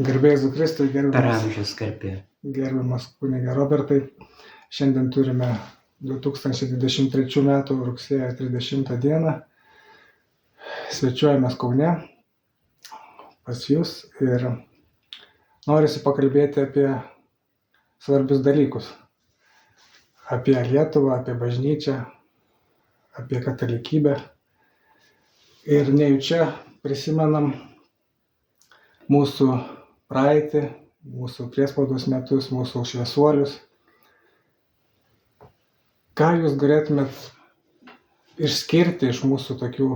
Garbė Jėzui Kristui, Per gerbiamas amžius garbė. kunige Robertai. Šiandien turime 2023 m. rugsėjo 30 dieną. Svečiuojamės Kaune pas jūs ir norisi pakalbėti apie svarbius dalykus. Apie Lietuvą, apie bažnyčią, apie katalikybę. Ir nejučia prisimenam mūsų praeitį, mūsų priespaudos metus, mūsų šviesuolius. Ką jūs galėtumėt išskirti iš mūsų tokių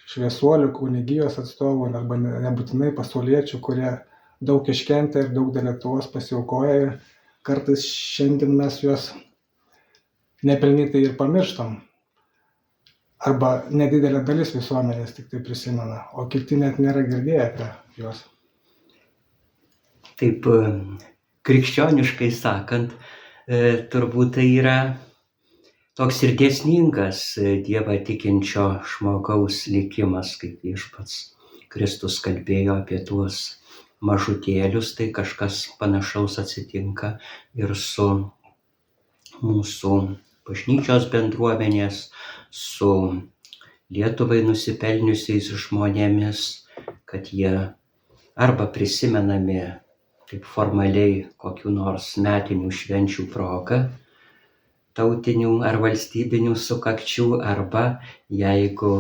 šviesuolių, kunigijos atstovų, arba nebūtinai pasauliečių, kurie daug iškentė ir daug dėl Lietuvos pasiaukoja, ir kartais šiandien mes juos nepelnytai ir pamirštam. Arba nedidelė dalis visuomenės tik tai prisimena, o kiti net nėra girdėję apie juos. Taip, krikščioniškai sakant, turbūt tai yra toks ir dėsningas Dievą tikinčio žmogaus likimas, kaip Viešpats Kristus kalbėjo apie tuos mažutėlius, tai kažkas panašaus atsitinka ir su mūsų bažnyčios bendruomenės, su Lietuvai nusipelniusiais žmonėmis, kad jie arba prisimenami taip formaliai kokių nors metinių švenčių proga, tautinių ar valstybinių sukakčių, arba jeigu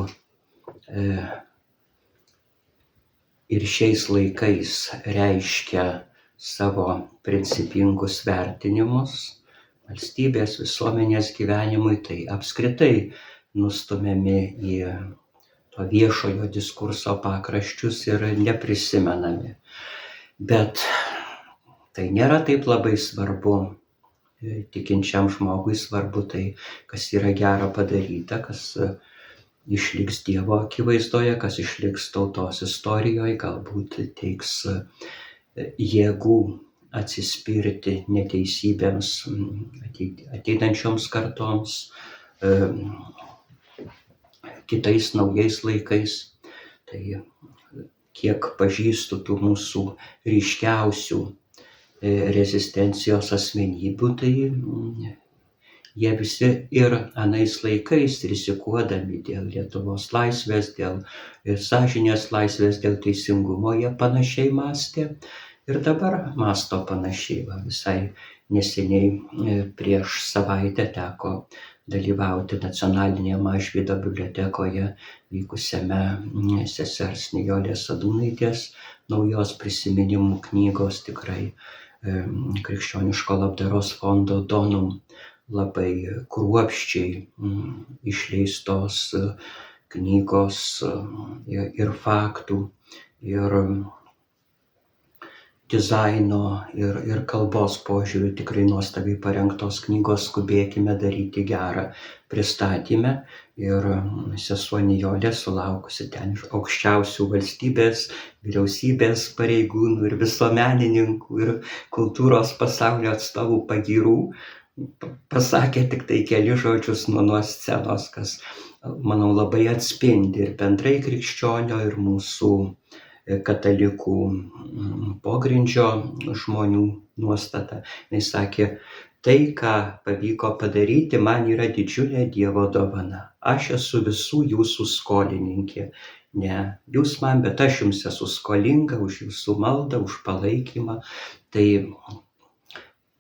ir šiais laikais reiškia savo principingus vertinimus valstybės, visuomenės gyvenimui, tai apskritai nustumiami į to viešojo diskurso pakraščius ir neprisimenami. Bet tai nėra taip labai svarbu. Tikinčiam žmogui svarbu tai, kas yra gera padaryta, kas išliks Dievo akivaizdoje, kas išliks tautos istorijoje, galbūt teiks jėgų atsispirti neteisybėms ateinančioms kartoms, kitais naujais laikais. Tai kiek pažįstu tų mūsų ryškiausių rezistencijos asmenybių, tai jie visi ir anais laikais rizikuodami dėl Lietuvos laisvės, dėl sąžinės laisvės, dėl teisingumo, jie panašiai mąstė ir dabar mąsto panašiai. Visai neseniai prieš savaitę teko dalyvauti nacionalinėje Mažvydo bibliotekoje vykusiame sesers Nijolės Sadūnaitės naujos prisiminimų knygos, tikrai Krikščioniško labdaros fondo Donum labai kruopščiai išleistos knygos ir faktų, ir dizaino, ir kalbos požiūrių tikrai nuostabiai parengtos knygos. Skubėkime daryti gerą pristatymę. Ir sesuo Nijolė, sulaukusi ten iš aukščiausių valstybės, vyriausybės pareigūnų ir visuomenininkų ir kultūros pasaulio atstovų pagyrų, pasakė tik tai keli žodžius nuo scenos, kas, manau, labai atspindi ir bendrai krikščionio, ir mūsų katalikų pogrindžio žmonių nuostatą. Jis sakė: tai, ką pavyko padaryti, man yra didžiulė Dievo dovana. Aš esu visų jūsų skolininkė. Ne jūs man, bet aš jums esu skolinga už jūsų maldą, už palaikymą. Tai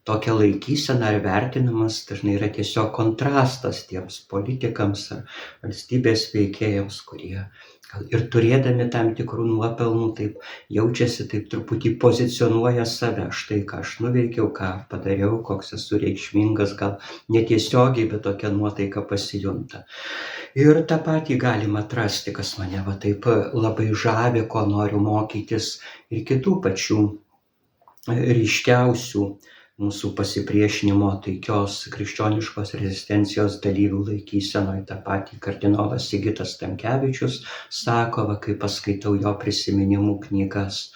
tokia laikysena ar vertinimas dažnai yra tiesiog kontrastas tiems politikams ar valstybės veikėjams, kurie gal ir turėdami tam tikrų nuopelnų taip jaučiasi, taip truputį pozicionuoja save. Štai ką aš nuveikiau, ką padariau, koks esu reikšmingas, gal netiesiogiai, bet tokia nuotaika pasijunta. Ir tą patį galima atrasti, kas mane taip labai žavi, ko noriu mokytis, ir kitų pačių ryškiausių mūsų pasipriešinimo taikios krikščioniškos rezistencijos dalyvių laikysenoje. Ta pati kardinolas Sigitas Tamkevičius sako, kai paskaitau jo prisiminimų knygas,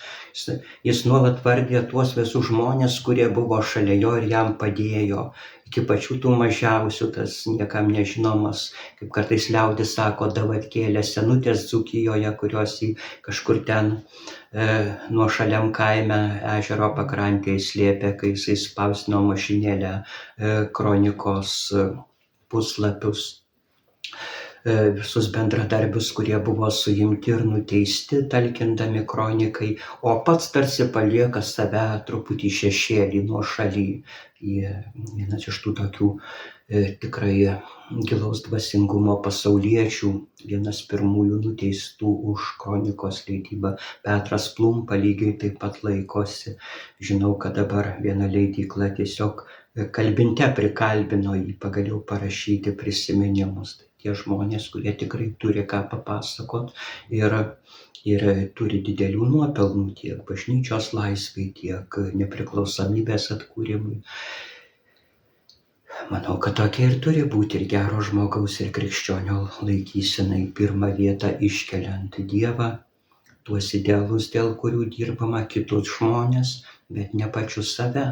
jis nuolat vardija tuos visus žmonės, kurie buvo šalia jo ir jam padėjo. iki pačių tų mažiausių, tas niekam nežinomas, kaip kartais liaudis sako, davatkėlės senutės Dzūkijoje, kurios į kažkur ten nuošaliam kaime ežero pakrantėje slėpė, kai jisai spausdino mašinėlę kronikos puslapius. Visus bendradarbius, kurie buvo suimti ir nuteisti, talkindami kronikai, o pats tarsi palieka save truputį šešėlį nuošaly. Vienas iš tų tokių tikrai gilaus dvasingumo pasauliečių, vienas pirmųjų nuteistų už kronikos leidybą, Petras Plumpa lygiai taip pat laikosi. Žinau, kad dabar viena leidykla tiesiog kalbinte prikalbino jį pagaliau parašyti prisiminimus. Tie žmonės, kurie tikrai turi ką papasakot ir turi didelių nuopelnų tiek bažnyčios laisvai, tiek nepriklausomybės atkūrimui. Manau, kad tokia ir turi būti ir gero žmogaus ir krikščionio laikysenai, pirmą vietą iškeliant Dievą, tuos idealus, dėl kurių dirbama, kitus žmonės, bet ne pačius save.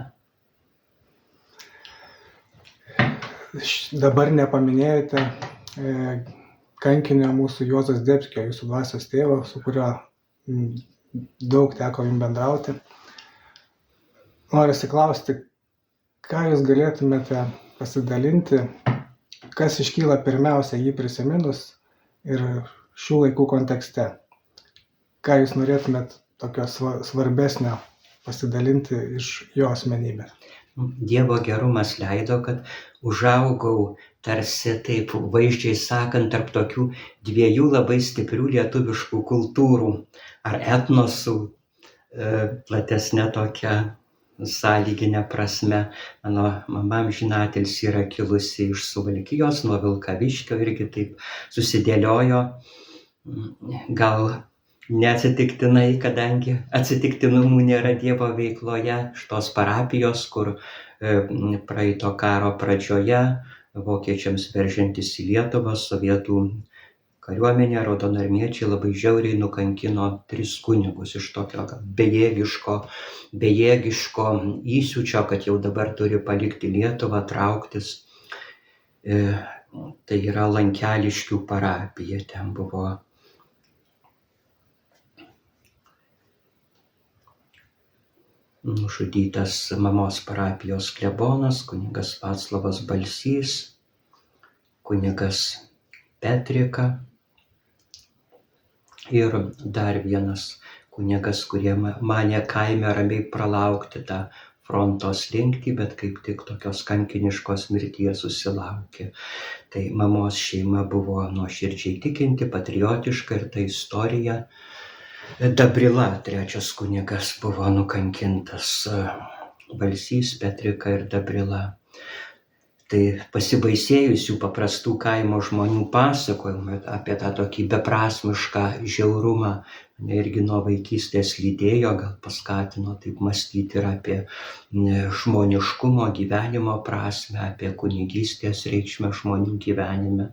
Dabar nepaminėjote kankinio mūsų Juozo Zdebskio, jūsų dvasios tėvo, su kuriuo daug teko jums bendrauti. Noriu klausti, ką jūs galėtumėte pasidalinti, kas iškyla pirmiausia jį prisiminus ir šių laikų kontekste. Ką jūs norėtumėt tokio svarbesnio pasidalinti iš jo asmenybės? Dievo gerumas leido, kad užaugau tarsi taip vaizdžiai sakant tarp tokių dviejų labai stiprių lietuviškų kultūrų ar etnosų, platesnė tokia sąlyginė prasme. Mano mama amžinatilsį yra kilusi iš Suvalkijos, nuo Vilkaviškio, irgi taip susidėliojo, gal neatsitiktinai, kadangi atsitiktinumų nėra Dievo veikloje, šitos parapijos, kur praeito karo pradžioje vokiečiams veržiantis į Lietuvą, sovietų kariuomenė, raudonarmiečiai labai žiauriai nukankino 3 kunigus iš tokio bejėgiško įsiūčio, kad jau dabar turi palikti Lietuvą, trauktis. Tai yra Lankeliškių parapija, ten buvo nužudytas mamos parapijos klebonas, kunigas Vaclovas Balsys, kunigas Petrika ir dar vienas kunigas, kurie manė kaime ramiai pralaukti tą fronto slinktį, bet kaip tik tokios kankiniškos mirties susilaukė. Tai mamos šeima buvo nuoširdžiai tikinti, patriotiška ir ta istorija. Dabrila, 3 kunigas, buvo nukankintas, Balsys, Petrika ir Dabrila. Tai pasibaisėjusių paprastų kaimo žmonių pasakojimai apie tą tokį beprasmišką žiaurumą mane irgi nuo vaikystės lydėjo, gal paskatino taip mąstyti ir apie žmoniškumo gyvenimo prasmę, apie kunigystės reikšmę žmonių gyvenime.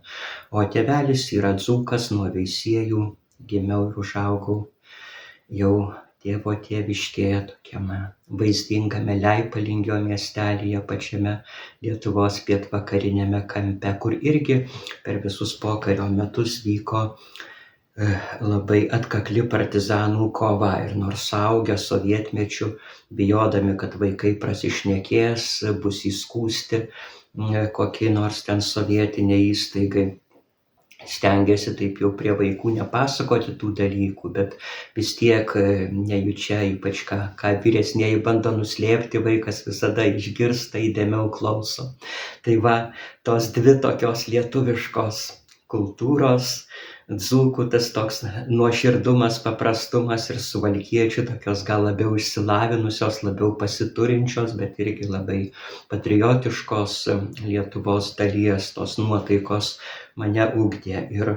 O tėvelis yra dzūkas, nuo Veisiejų gimiau ir užaugau jau tėvo tėviškėje, tokiame vaizdingame Leipalingio miestelyje, pačiame Lietuvos pietvakarinėme kampe, kur irgi per visus pokario metus vyko labai atkakli partizanų kova. Ir nors suaugę sovietmečiu, bijodami, kad vaikai prasišnekės, bus įskųsti kokiai nors ten sovietiniai įstaigai, stengiasi taip jau prie vaikų nepasakoti tų dalykų, bet vis tiek nejučia, ypač ką vyresnieji bando nuslėpti, vaikas visada išgirsta, įdėmiau klauso. Tai va, tos dvi tokios lietuviškos kultūros, dzūkų tas toks nuoširdumas, paprastumas ir suvalkiečių tokios gal labiau išsilavinusios, labiau pasiturinčios, bet irgi labai patriotiškos Lietuvos dalies, tos nuotaikos mane ugdė. Ir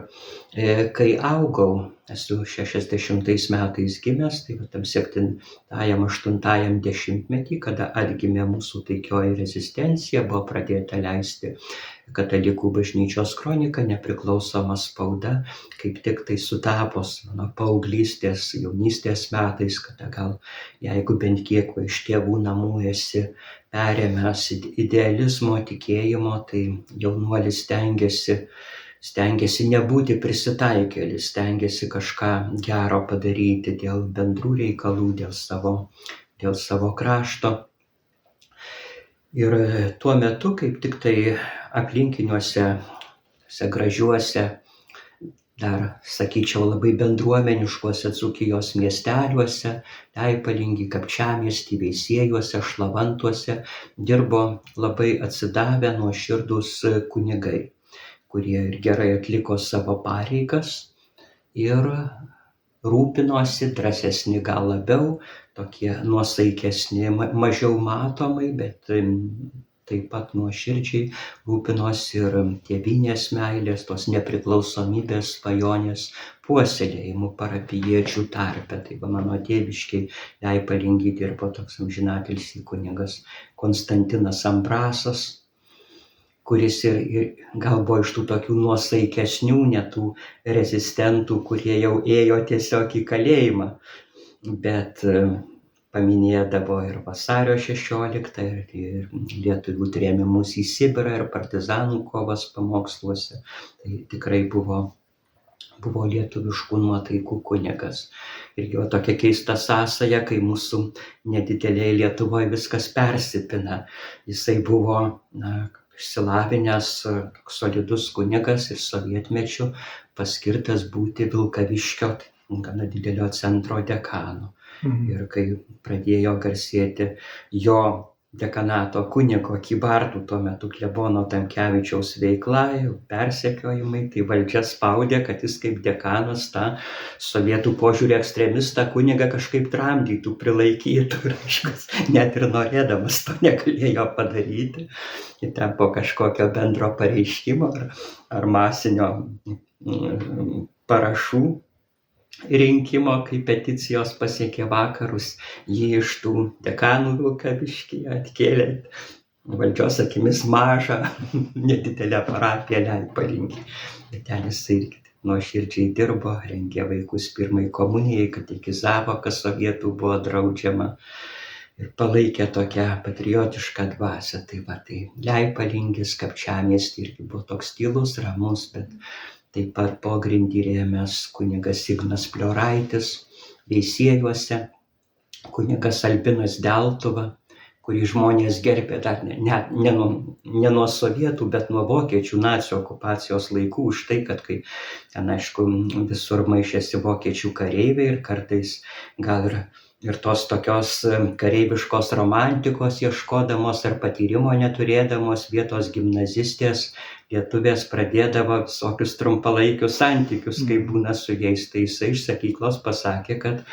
kai augau, esu 60 metais gimęs, tai tam 7-8 dešimtmetį, kada atgimė mūsų taikioji rezistencija, buvo pradėta leisti Katalikų bažnyčios kronika, nepriklausoma spauda, kaip tik tai sutapo su mano paauglystės, jaunystės metais, kada gal jeigu bent kiek iš tėvų namų esi perėmęs idealizmo, tikėjimo, tai jaunuolis stengiasi nebūti prisitaikėlis, stengiasi kažką gero padaryti dėl bendrų reikalų, dėl savo krašto. Ir tuo metu, kaip tik tai aplinkiniuose, gražiuose, dar, sakyčiau, labai bendruomeniškuose Dzūkijos miesteliuose, Leipalingy, Kapčiamiesty, Veisiejuose, Šlavantuose dirbo labai atsidavę nuoširdūs kunigai, kurie ir gerai atliko savo pareigas ir rūpinosi, drąsesni gal labiau, tokie nuosaikesni, mažiau matomai, bet taip pat nuoširdžiai rūpinosi ir tėvynės meilės, tos nepriklausomybės svajonės puoselėjimu parapijiečių tarpe. Tai mano tėviškiai Leipalingy dirbo toks amžinatilsį kunigas Konstantinas Ambrasas, kuris ir gal buvo iš tų tokių nuosaikesnių, net tų rezistentų, kurie jau ėjo tiesiog į kalėjimą, bet paminėdavo ir vasario 16 ir lietuvių trėmimus į Sibirą ir partizanų kovas pamoksluose. Tai tikrai buvo lietuviškų nuotaikų kunigas. Ir jo tokia keista sąsaja, kai mūsų nedidelėje Lietuvoje viskas persipina. Jisai buvo išsilavinęs, solidus kunigas ir sovietmečiu paskirtas būti Vilkaviškio, gana didelio centro dekanu. Ir kai pradėjo garsėti jo dekanato kunigo Kybartų, tuo metu klebono Tamkevičiaus veikla, persekiojimai, tai valdžia spaudė, kad jis kaip dekanas tą sovietų požiūrį ekstremistą kunigą kažkaip tramdytų, prilaikytų, ir net ir norėdamas to negalėjo padaryti. Ir ten po kažkokio bendro pareiškimo ar masinio parašų rinkimo, kai peticijos pasiekė vakarus, jį iš tų dekanų Vilkaviškyje atkėlė valdžios akimis mažą, nedidelę parapiją Leipalingy. Bet ten jis irgi nuoširdžiai dirbo, rengė vaikus pirmai komunijai, katekizavo, kas sovietų buvo draudžiama. Ir palaikė tokią patriotišką dvasią. Tai Leipalingis, Kapčiamiesty irgi buvo toks tylus, ramus, bet taip pat pogrindį rėmęs kunigas Ignas Plioraitis, Veisiejuose, kunigas Albinas Deltuva, kurį žmonės gerbė dar ne nuo sovietų, bet nuo vokiečių nacių okupacijos laikų už tai, kad kai ten, aišku, visur maišėsi vokiečių kareiviai ir kartais gal ir tos tokios kareiviškos romantikos ieškodamos ar patyrimo neturėdamos vietos gimnazistės lietuvės pradėdavo visokius trumpalaikius santykius, kaip būna su jais. Tai jisai iš sakyklos pasakė, kad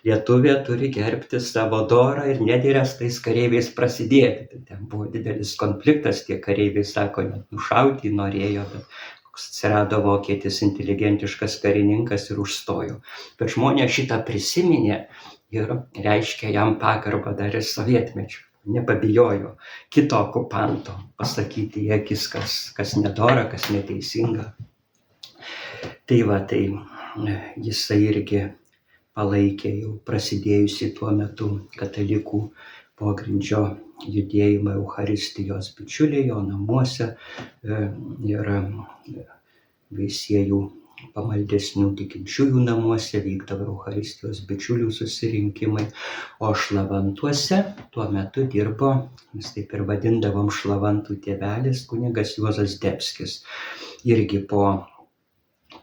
lietuvė turi gerbti savo dorą ir nedėrė su tais kareiviais prasidėti. Tai ten buvo didelis konfliktas, tie kareiviai, sako, net nušauti norėjo, bet atsirado vokietis inteligentiškas karininkas ir užstojo. Bet žmonės šitą prisiminė ir reiškia jam pagarbą dar ir sovietmečiu. Nepabijojo kito okupanto pasakyti į akis, kas nedora, kas neteisinga. Tai jisai irgi palaikė jau prasidėjusi tuo metu katalikų pogrindžio judėjimą Eucharistijos bičiuliai jo namuose ir Veisiejų pamaldesnių tikinčiųjų namuose vykdavo Eucharistijos bičiulių susirinkimai, o Šlavantuose tuo metu dirbo, mes taip ir vadindavom Šlavantų tėvelis, kunigas Juozas Debskis. Irgi po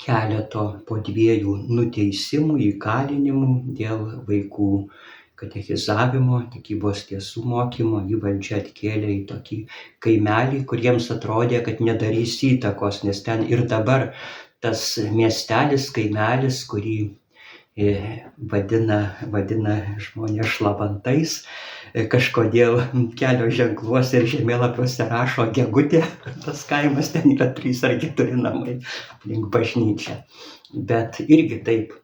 dviejų nuteisimų, įkalinimų dėl vaikų katechizavimo, tikybos tiesų mokymo, jį valdžia atkėlė į tokį kaimelį, kuriems atrodė, kad nedarys įtakos, nes ten ir dabar tas miestelis, kaimelis, kurį vadina žmonės Šlavantais, kažkodėl kelio ženkluose ir žemėlapiuose rašo Gegutė, tas kaimas, ten yra 3 ar 4 namai aplink bažnyčią. Bet irgi taip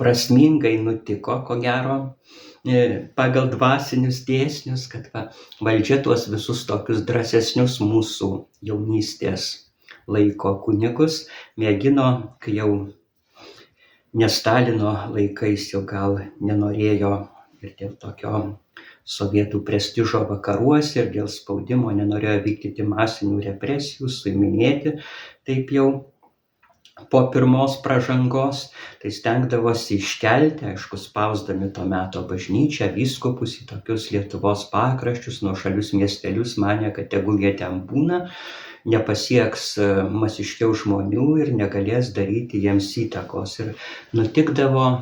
prasmingai nutiko, ko gero, pagal dvasinius dėsnius, kad valdžia tuos visus tokius drąsesnius mūsų jaunystės laiko kunigus mėgino, kai jau ne Stalino laikais jau gal nenorėjo ir dėl tokio sovietų prestižo vakaruose ir dėl spaudimo nenorėjo vykdyti masinių represijų, suiminėti taip jau po pirmos pražangos, tai stengdavosi iškelti, aišku, spausdami to meto bažnyčią, vyskupus į tokius Lietuvos pakraščius, nuošalius miestelius, manė, kad tegul jie ten būna, nepasieks masiškiau žmonių ir negalės daryti jiems įtakos. Ir nutikdavo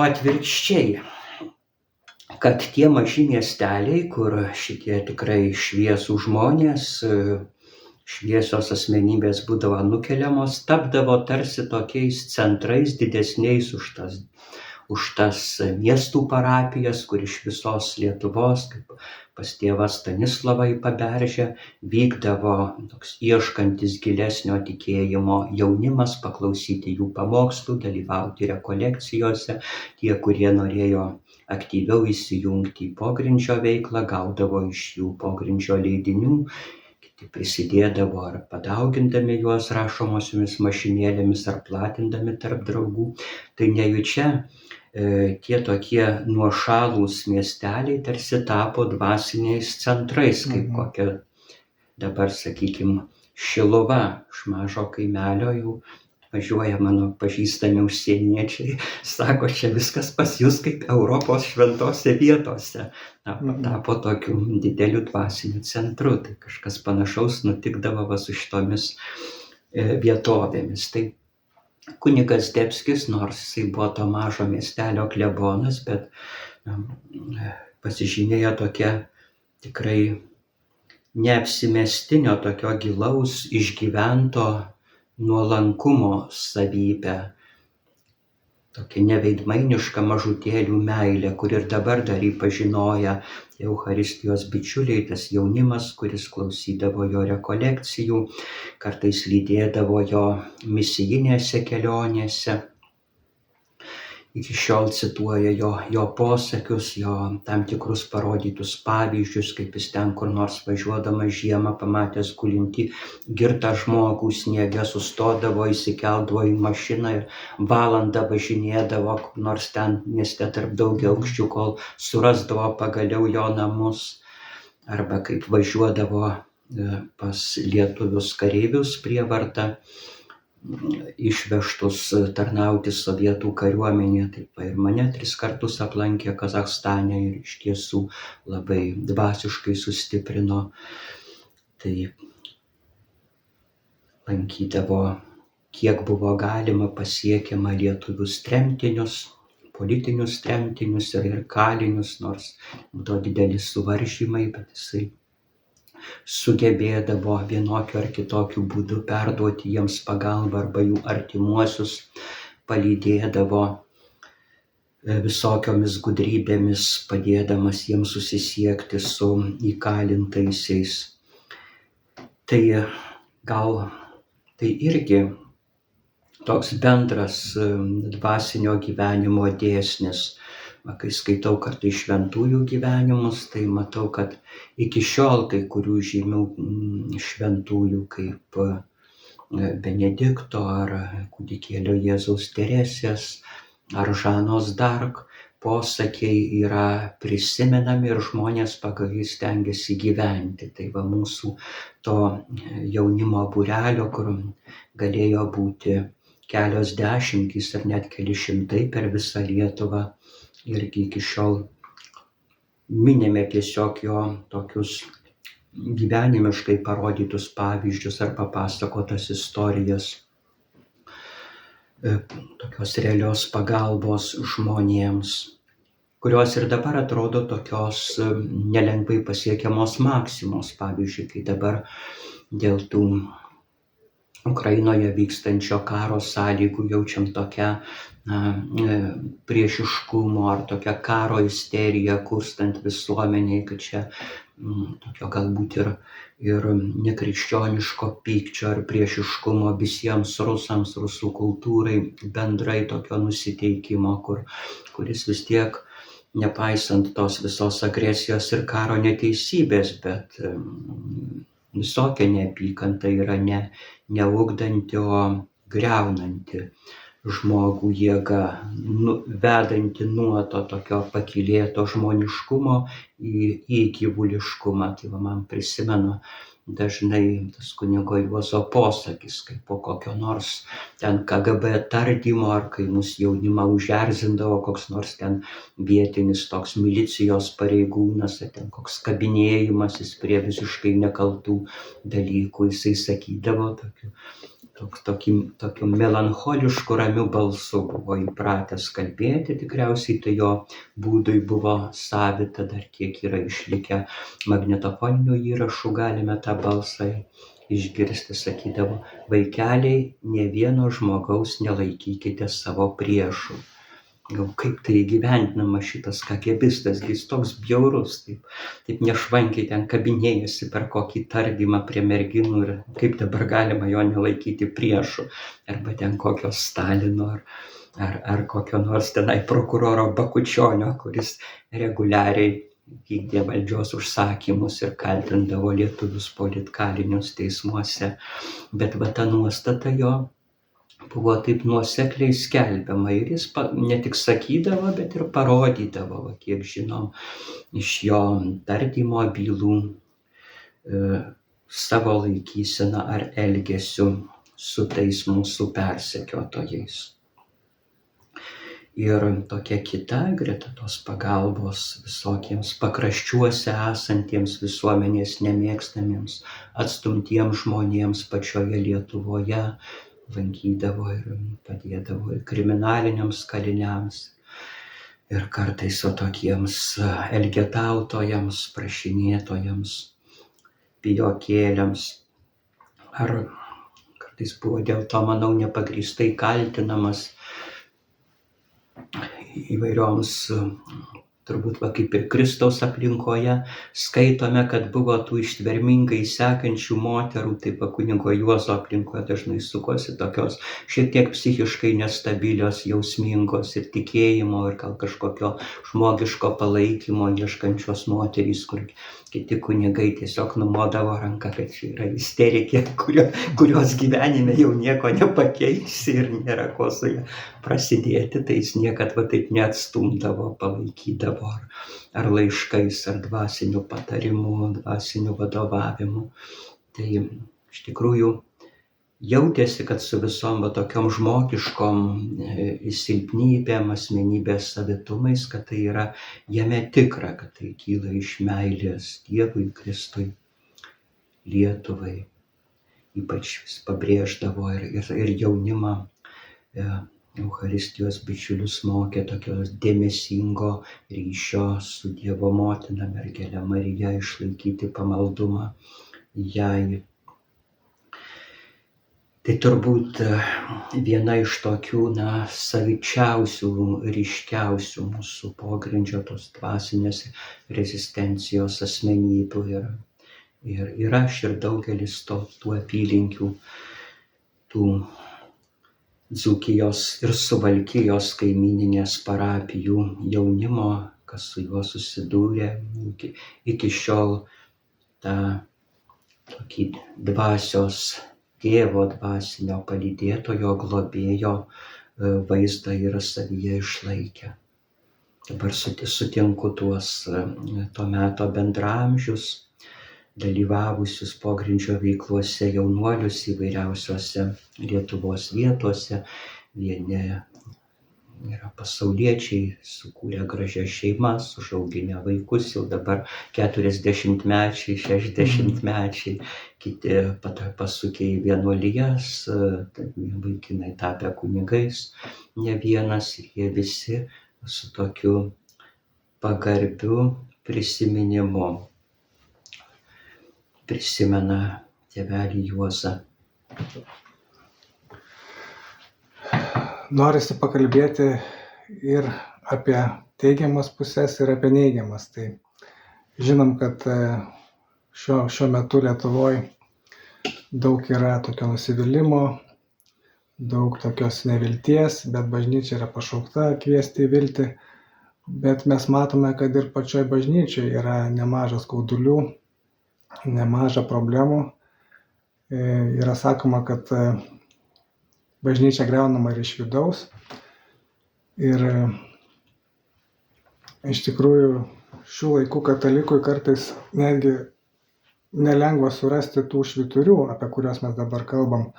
atvirkščiai, kad tie maži miesteliai, kur šitie tikrai šviesų žmonės, šviesios asmenybės būdavo nukeliamos, tapdavo tarsi tokiais centrais didesniais už tas miestų parapijas, kur iš visos Lietuvos, kaip pas tėvą Stanislavą į Paberžę, vykdavo toks ieškantis gilesnio tikėjimo jaunimas, paklausyti jų pamokslų, dalyvauti rekolekcijose. Tie, kurie norėjo aktyviau įsijungti į pogrindžio veiklą, gaudavo iš jų pogrindžio leidinių, kiti prisidėdavo ar padaugindami juos rašomosiomis mašinėlėmis ar platindami tarp draugų. Tai nejučia tie tokie nuošalūs miesteliai tarsi tapo dvasiniais centrais, kaip kokia dabar, sakykime, Šiluva, iš mažo kaimelio jau važiuoja mano pažįstami užsieniečiai, sako, čia viskas pas jūs kaip Europos šventose vietose. Tapo tokiu dideliu dvasiniu centru. Tai kažkas panašaus nutikdavo su šitomis vietovėmis. Tai kunigas Zdebskis, nors jisai buvo to mažo miestelio klebonas, bet pasižymėjo tokia tikrai neapsimestinio, tokio gilaus išgyvento nuolankumo savybę, tokia neveidmainiška mažutėlių meilė, kur ir dabar dar jį pažinoja Eucharistijos bičiuliai, tas jaunimas, kuris klausydavo jo rekolekcijų, kartais lydėdavo jo misijinėse kelionėse. Iki šiol cituoja jo posakius, jo tam tikrus parodytus pavyzdžius, kaip jis ten kur nors važiuodamas žiemą pamatęs gulintį girtą žmogų sniege sustodavo, įsikeldavo į mašiną ir valandą važinėdavo kur nors ten mieste tarp daugiaaukščių, kol surasdavo pagaliau jo namus. Arba kaip važiuodavo pas lietuvius kareivius prievarta išvežtus tarnauti sovietų kariuomenė. Taip ir mane 3 kartus aplankė Kazachstane ir iš tiesų labai dvasiškai sustiprino. Tai lankydavo, kiek buvo galima, pasiekiama lietuvius tremtinius, politinius tremtinius ir kalinius, nors būdavo dideli suvaržymai, bet jisai sugebėdavo vienokiu ar kitokiu būdu perduoti jiems pagalbą arba jų artimuosius palydėdavo visokiomis gudrybėmis, padėdamas jiems susisiekti su įkalintaisiais. Tai gal tai irgi toks bendras dvasinio gyvenimo dėsnis. Kai skaitau kartais šventųjų gyvenimus, tai matau, kad iki šiol kai kurių žymių šventųjų kaip Benedikto ar kūdikėlio Jėzaus Teresės ar Žanos d'Arc posakiai yra prisimenami ir žmonės pagal jį stengiasi gyventi. Tai va mūsų to jaunimo būrelio, kur galėjo būti kelios dešimtys ar net keli šimtai per visą Lietuvą, irgi iki šiol minime tiesiog jo tokius gyvenimiškai parodytus pavyzdžius ar papasakotas istorijas tokios realios pagalbos žmonėms, kurios ir dabar atrodo tokios nelengvai pasiekiamos maksimos. Pavyzdžiui, kai dabar dėl tų Ukrainoje vykstančio karo sąlygų jaučiam tokią priešiškumo ar tokią karo isteriją kurstant visuomeniai, kad čia tokio galbūt ir nekrikščioniško pykčio ar priešiškumo visiems rusams, rusų kultūrai, bendrai tokio nusiteikimo, kuris vis tiek, nepaisant tos visos agresijos ir karo neteisybės, bet visokia neapykanta yra neugdanti, o griaunanti žmogų jėga, vedanti nuo to tokio pakylėto žmoniškumo į gyvuliškumą. Tai va, man prisimenu dažnai tas kunigo Juozo posakis, kai po kokio nors ten KGB tardymo, ar kai mūsų jaunimą užerzindavo koks nors ten vietinis toks milicijos pareigūnas, ar ten koks kabinėjimasis prie visiškai nekaltų dalykų, jisai sakydavo tokiu melancholišku ramiu balsu buvo įpratęs kalbėti, tikriausiai tai jo būdui buvo savita, dar kiek yra išlikę magnetofoninių įrašų, galime tą balsą išgirsti, sakydavo: vaikeliai, ne vieno žmogaus nelaikykite savo priešu. Gal kaip tai įgyvendinama šitas KGBistas, jis toks bjaurus, taip nešvankiai ten kabinėjasi per kokį tardymą prie merginų ir kaip dabar galima jo nelaikyti priešu, arba ten kokio Stalino ar kokio nors tenai prokuroro Bakučionio, kuris reguliariai vykdė valdžios užsakymus ir kaltindavo lietuvius politkalinius teismuose. Bet va ta nuostata jo buvo taip nuosekliai skelbiama ir jis ne tik sakydavo, bet ir parodydavo, kiek žinom, iš jo tardymo bylų savo laikyseną ar elgesiu su tais mūsų persekiotojais. Ir tokia kita greta tos pagalbos visokiems pakraščiuose esantiems visuomenės nemėgstamiems, atstumtiems žmonėms pačioje Lietuvoje, lankydavo ir padėdavo ir kriminaliniams kaliniams, ir kartais tokiems elgetautojams, prašinėtojams, pijokėliams, ar kartais buvo dėl to, manau, nepagrįstai kaltinamas įvairioms, turbūt va kaip ir Kristaus aplinkoje skaitome, kad buvo tų ištvermingai sekančių moterų, taip pat kunigo Juozo aplinkoje dažnai sukosi tokios šiek tiek psichiškai nestabilios, jausmingos ir tikėjimo ir gal kažkokio žmogiško palaikymo ieškančios moterys, kur kiti kunigai tiesiog numodavo ranką, kad čia yra isterikė, kurios gyvenime jau nieko nepakeisi ir nėra ko su ja prasidėti, tai jis niekad va taip neatstumdavo, palaikydavo ar laiškais, ar dvasiniu patarimu, dvasiniu vadovavimu. Tai iš tikrųjų jautėsi, kad su visom tokiom žmogiškom silpnybėm, asmenybės savitumais, kad tai yra jame tikra, kad tai kyla iš meilės Dievui, Kristui, Lietuvai. Ypač vis pabrėždavo ir jaunimą, Eucharistijos bičiulius mokė tokios dėmesingo ryšio su Dievo motina, mergele Marija, išlaikyti pamaldumą jai. Tai turbūt viena iš tokių savičiausių, ryškiausių mūsų pogrindžio tos dvasinės rezistencijos asmenybių ir aš ir daugelis tų apylinkių, tų Dzūkijos ir Suvalkijos kaimininės parapijų jaunimo, kas su juo susidūrė, iki šiol tą tokį dvasios tėvo, dvasinio palydėtojo, globėjo vaizdą yra savyje išlaikę. Dabar sutinku tuos to meto bendraamžius, dalyvavusius pogrindžio veiklose jaunuolius įvairiausiuose Lietuvos vietose. Vieni yra pasauliečiai, sukūrė gražias šeimas, užauginę vaikus, jau dabar 40-mečiai, 60-mečiai, kiti pasukė į vienuolijas, vaikinai tapę kunigais, ne vienas, ir jie visi su tokiu pagarbiu prisiminimu prisimena tėvelį Juozą. Norisi pakalbėti ir apie teigiamas pusės, ir apie neigiamas. Tai žinom, kad šiuo metu Lietuvoje daug yra tokio nusivylimo, daug tokios nevilties, bet bažnyčia yra pašaukta kviesti į viltį. Bet mes matome, kad ir pačioj bažnyčiai yra nemažas skaudulių, nemaža problemų. Yra sakoma, kad bažnyčia greunama ir iš vidaus. Ir iš tikrųjų šių laikų katalikui kartais netgi nelengva surasti tų švyturių, apie kuriuos mes dabar kalbam.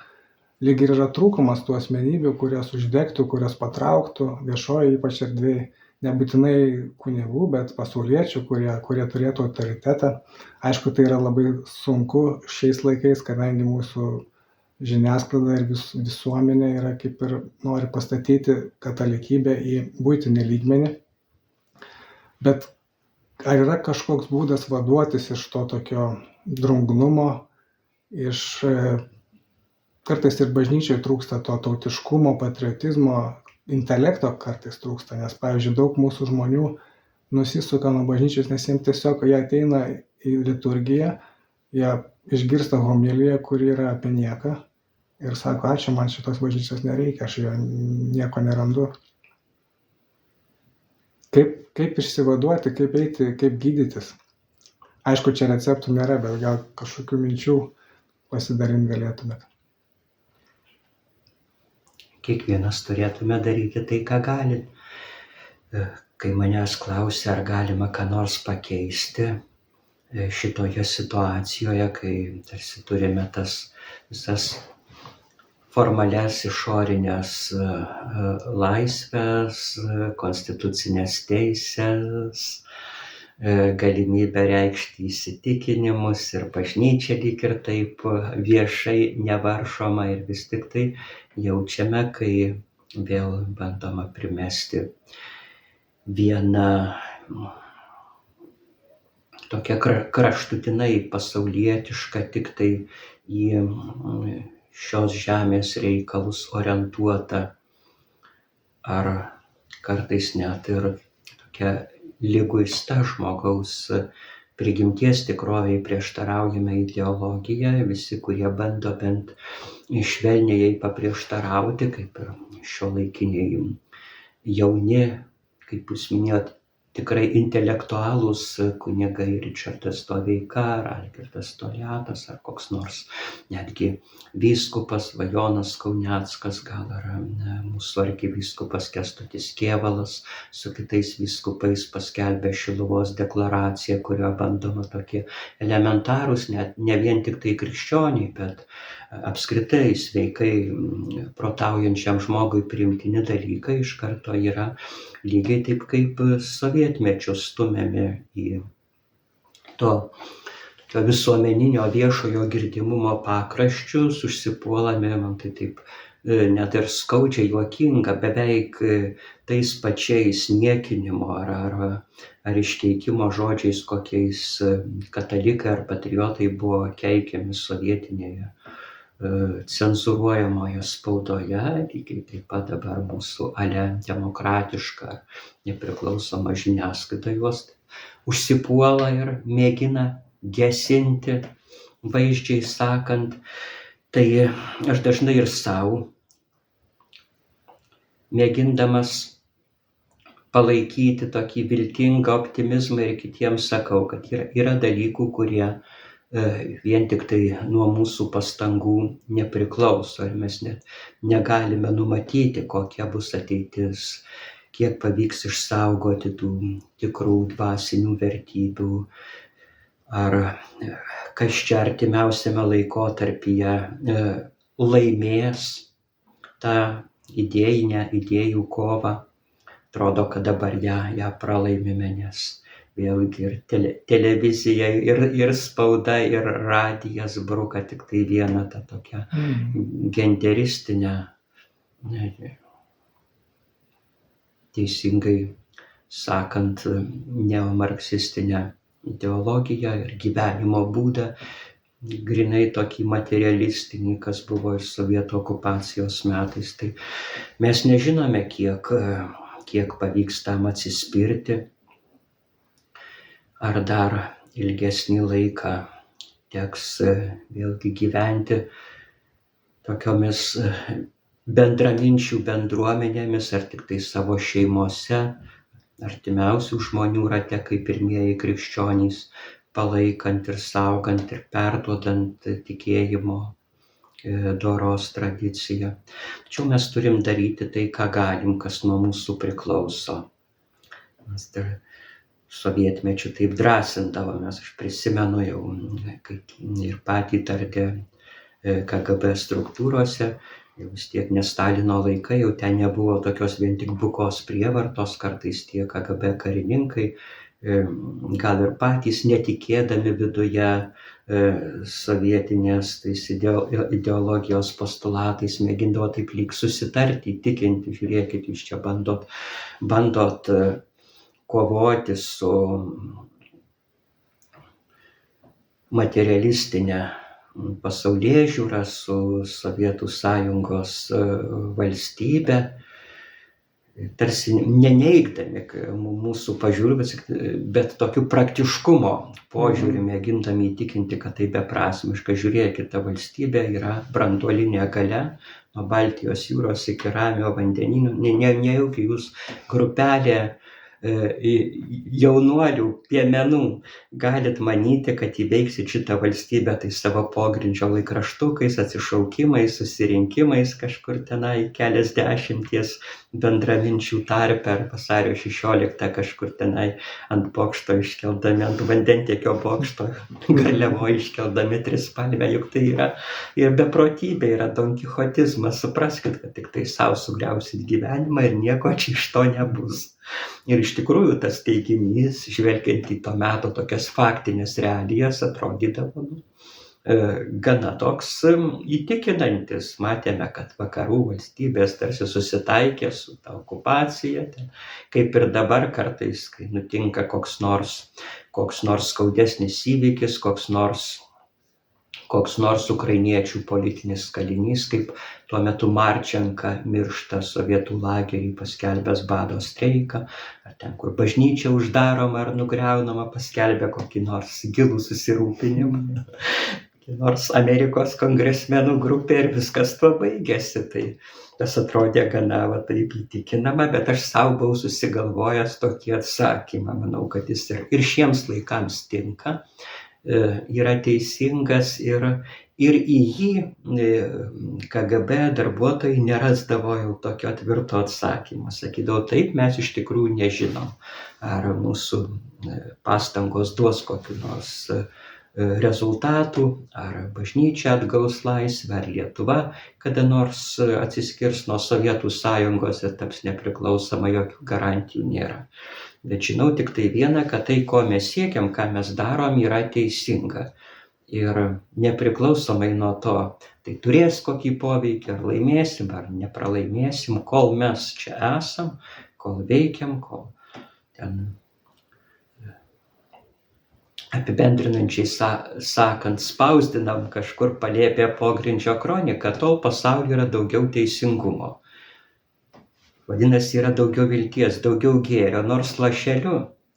Lyg ir yra trūkumas tų asmenybių, kurios uždegtų, kurios patrauktų viešoje ypač erdvėje, nebūtinai kunigų, bet pasauliečių, kurie turėtų autoritetą. Aišku, tai yra labai sunku šiais laikais, kadangi mūsų žiniasklaida ir visuomenė yra kaip ir nori pastatyti katalikybę į buitinį lygmenį. Bet ar yra kažkoks būdas vaduotis iš to tokio drungnumo, kartais ir bažnyčioje trūksta to tautiškumo, patriotizmo, intelekto kartais trūksta, nes, pavyzdžiui, daug mūsų žmonių nusisuka nuo bažnyčios, nes jiems tiesiog, jie ateina į liturgiją, jie išgirsta homiliją, kuri yra apie nieką ir sako, ačiū, man šitos bažnyčios nereikia, aš jo nieko nerandu. Kaip išsivaduoti, kaip eiti, kaip gydytis? Aišku, čia receptų nėra, bet gal kažkokių minčių pasidalinti galėtumėt. Kiekvienas turėtume daryti tai, ką gali. Kai manęs klausia, ar galima ką nors pakeisti šitoje situacijoje, kai tarsi turime tas visas formalias išorinės laisvės, konstitucinės teisės, galimybę reikšti įsitikinimus ir bažnyčia lyg ir taip viešai nevaržoma ir vis tik tai jaučiame, kai vėl bandoma primesti vieną tokią kraštutinai pasaulietišką, tik tai į šios žemės reikalus orientuotą, ar kartais net ir tokia liguista žmogaus prigimties tikroviai prieštaraujame ideologiją, visi, kurie bando bent švelniai jai paprieštarauti, kaip ir šiuolaikiniai jauni, kaip jūs minėjot, tikrai intelektualūs kunigai Ričardas Doveika, ar Algirdas Toliatas, ar koks nors netgi vyskupas Jonas Kauneckas, gal ar mūsų arkivyskupas Kęstutis Kėvalas su kitais vyskupais paskelbė Šiluvos deklaraciją, kurioje bandoma tokie elementarūs, net ne vien tik tai krikščioniai, bet apskritai sveikai protaujančiam žmogui priimtini dalykai iš karto yra lygiai taip kaip sovietmečiu stumiami į to visuomeninio viešojo girdimumo pakraščius, užsipuolami, man tai taip net ir skaudžiai juokinga, beveik tais pačiais niekinimo ar iškeikimo žodžiais, kokiais katalikai ar patriotai buvo keikiami sovietinėje cenzuruojamoje spaudoje, lygiai taip pat dabar mūsų demokratiška nepriklausoma žiniasklaida juos užsipuola ir mėgina gesinti, vaizdžiai sakant. Tai aš dažnai ir savo, mėgindamas palaikyti tokį viltingą optimizmą ir kitiems sakau, kad yra dalykų, kurie vien tik tai nuo mūsų pastangų nepriklauso ir mes net negalime numatyti, kokia bus ateitis, kiek pavyks išsaugoti tų tikrų dvasinių vertybių, ar kas čia artimiausiame laikotarpyje laimės tą idėjų kovą. Atrodo, kad dabar ją pralaimime, nes vėlgi ir televizija, ir spauda, ir radijas bruka tik tai vieną tą tokią genderistinę, teisingai sakant, neomarksistinę ideologiją ir gyvenimo būdą, grinai tokį materialistinį, kas buvo ir sovietų okupacijos metais. Tai mes nežinome, kiek pavyks tam atsispirti, ar dar ilgesnį laiką teks vėlgi gyventi tokiomis bendraminčių bendruomenėmis, ar tik tai savo šeimose, artimiausių žmonių rate, kaip pirmieji krikščionys, palaikant ir saugant ir perduodant tikėjimo doros tradicija. Tačiau mes turim daryti tai, ką galim, kas nuo mūsų priklauso. Mes dar sovietmečiu taip drąsindavomės, aš prisimenu jau, kai ir patį tardė KGB struktūrose, jau vis tiek ne Stalino laikai, jau ten nebuvo tokios vien tik bukos prievartos, kartais tie KGB karininkai gal ir patys netikėdami viduje sovietinės tais ideologijos postulatais mėgindavo taip lyg susitarti, įtikinti, žiūrėkit, jūs čia bandot kovoti su materialistinė pasaulėžiūra, su Sovietų sąjungos valstybe, tarsi neneigdami mūsų pažiūrų, bet tokiu praktiškumo požiūrį mėgindami įtikinti, kad tai beprasmiška. Žiūrėkit, ta valstybė yra branduolinė galia, nuo Baltijos jūros iki Ramiojo vandenyno. Nejaugi jūs grupelė jaunuolių, piemenų galit manyti, kad įveiksit šitą valstybę tai savo pogrindžio laikraštukais, atsišaukimais, susirinkimais kažkur tenai keliasdešimties bendraminčių tarpe, ar vasario 16 kažkur tenai ant bokšto iškeldami, ant vandentiekio bokšto garliavo iškeldami trispalvę, juk tai yra ir beprotybė, yra donkichotizmas. Supraskit, kad tik tai savo sugriausit gyvenimą ir nieko čia iš to nebus. Ir iš tikrųjų tas teiginys, žvelgiant į to meto tokias faktinės realijas, atrodydavo gana toks įtikinantis. Matėme, kad vakarų valstybės tarsi susitaikė su ta okupacija, kaip ir dabar kartais, kai nutinka koks nors skaudesnis įvykis, koks nors ukrainiečių politinis kalinys, kaip tuo metu Marčenka miršta sovietų lagerį paskelbęs bado streiką, ar ten, kur bažnyčia uždaroma ar nugriaunama, paskelbė kokį nors gilų susirūpinimą, kokį nors Amerikos kongresmenų grupė, ir viskas tuo baigėsi. Tai tas atrodė gana taip įtikinama, bet aš savo buvau susigalvojęs tokį atsakymą. Manau, kad jis ir šiems laikams tinka, yra teisingas, ir į jį KGB darbuotojai nerasdavo jau tokio tvirto atsakymo. Sakydavo, taip, mes iš tikrųjų nežinom, ar mūsų pastangos duos kokiu nors rezultatų, ar bažnyčia atgaus laisvę, ar Lietuva kada nors atsiskirs nuo Sovietų sąjungos ir taps nepriklausoma, jokių garantijų nėra. Bet žinau tik tai vieną, kad tai, ko mes siekiam, ką mes darom, yra teisinga. Ir nepriklausomai nuo to, tai turės kokį poveikį, ar laimėsim, ar nepralaimėsim, kol mes čia esam, kol veikiam, kol ten apibendrinančiai sakant, spausdinam kažkur palėpė pogrindžio kroniką, tol pasaulyje yra daugiau teisingumo. Vadinasi, yra daugiau vilties, daugiau gėrio, nors lašeliu,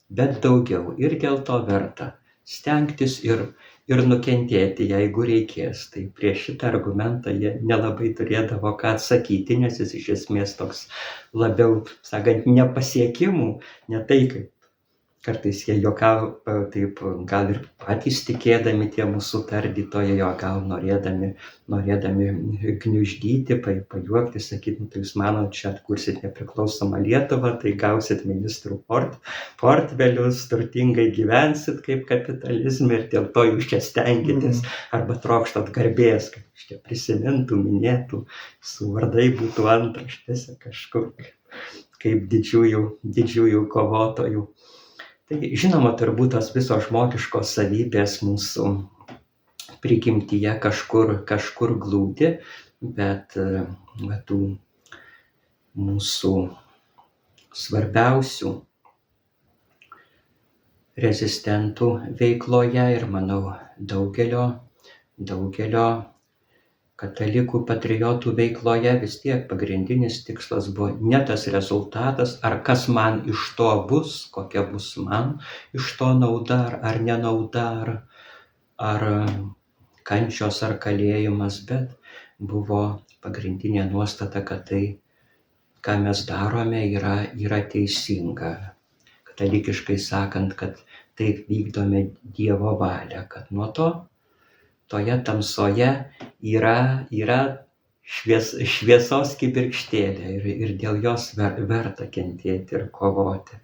bet daugiau. Ir dėl to verta stengtis ir nukentėti, jeigu reikės. Tai prieš šitą argumentą jie nelabai turėdavo ką atsakyti, nes jis iš esmės toks labiau, sakant, nepasiekimų, ne tai, kaip kartais jie juokavo, taip gal ir patys tikėdami tie mūsų tardytojai, o gal norėdami gniuždyti, pajuokti, sakyti, tai jūs manot, čia atkursit nepriklausomą Lietuvą, tai gausit ministrų portfelius, turtingai gyvensit kaip kapitalizme ir dėl to jūs čia stenkitės, arba trokštat garbės, kad čia prisimintų, minėtų, su vardai būtų antraštėse kažkur, kaip didžiųjų kovotojų. Tai žinoma, turbūt tos visos žmogiškos savybės mūsų prigimtyje kažkur glūdi, bet tų mūsų svarbiausių rezistentų veikloje ir, manau, daugelio katalikų patriotų veikloje vis tiek pagrindinis tikslas buvo ne tas rezultatas, ar kas man iš to bus, kokia bus man iš to nauda ar nenauda, ar kančios ar kalėjimas, bet buvo pagrindinė nuostata, kad tai, ką mes darome, yra teisinga. Katalikiškai sakant, kad taip vykdome Dievo valią, kad nuo to toje tamsoje yra šviesos kibirkštėlė ir dėl jos verta kentėti ir kovoti.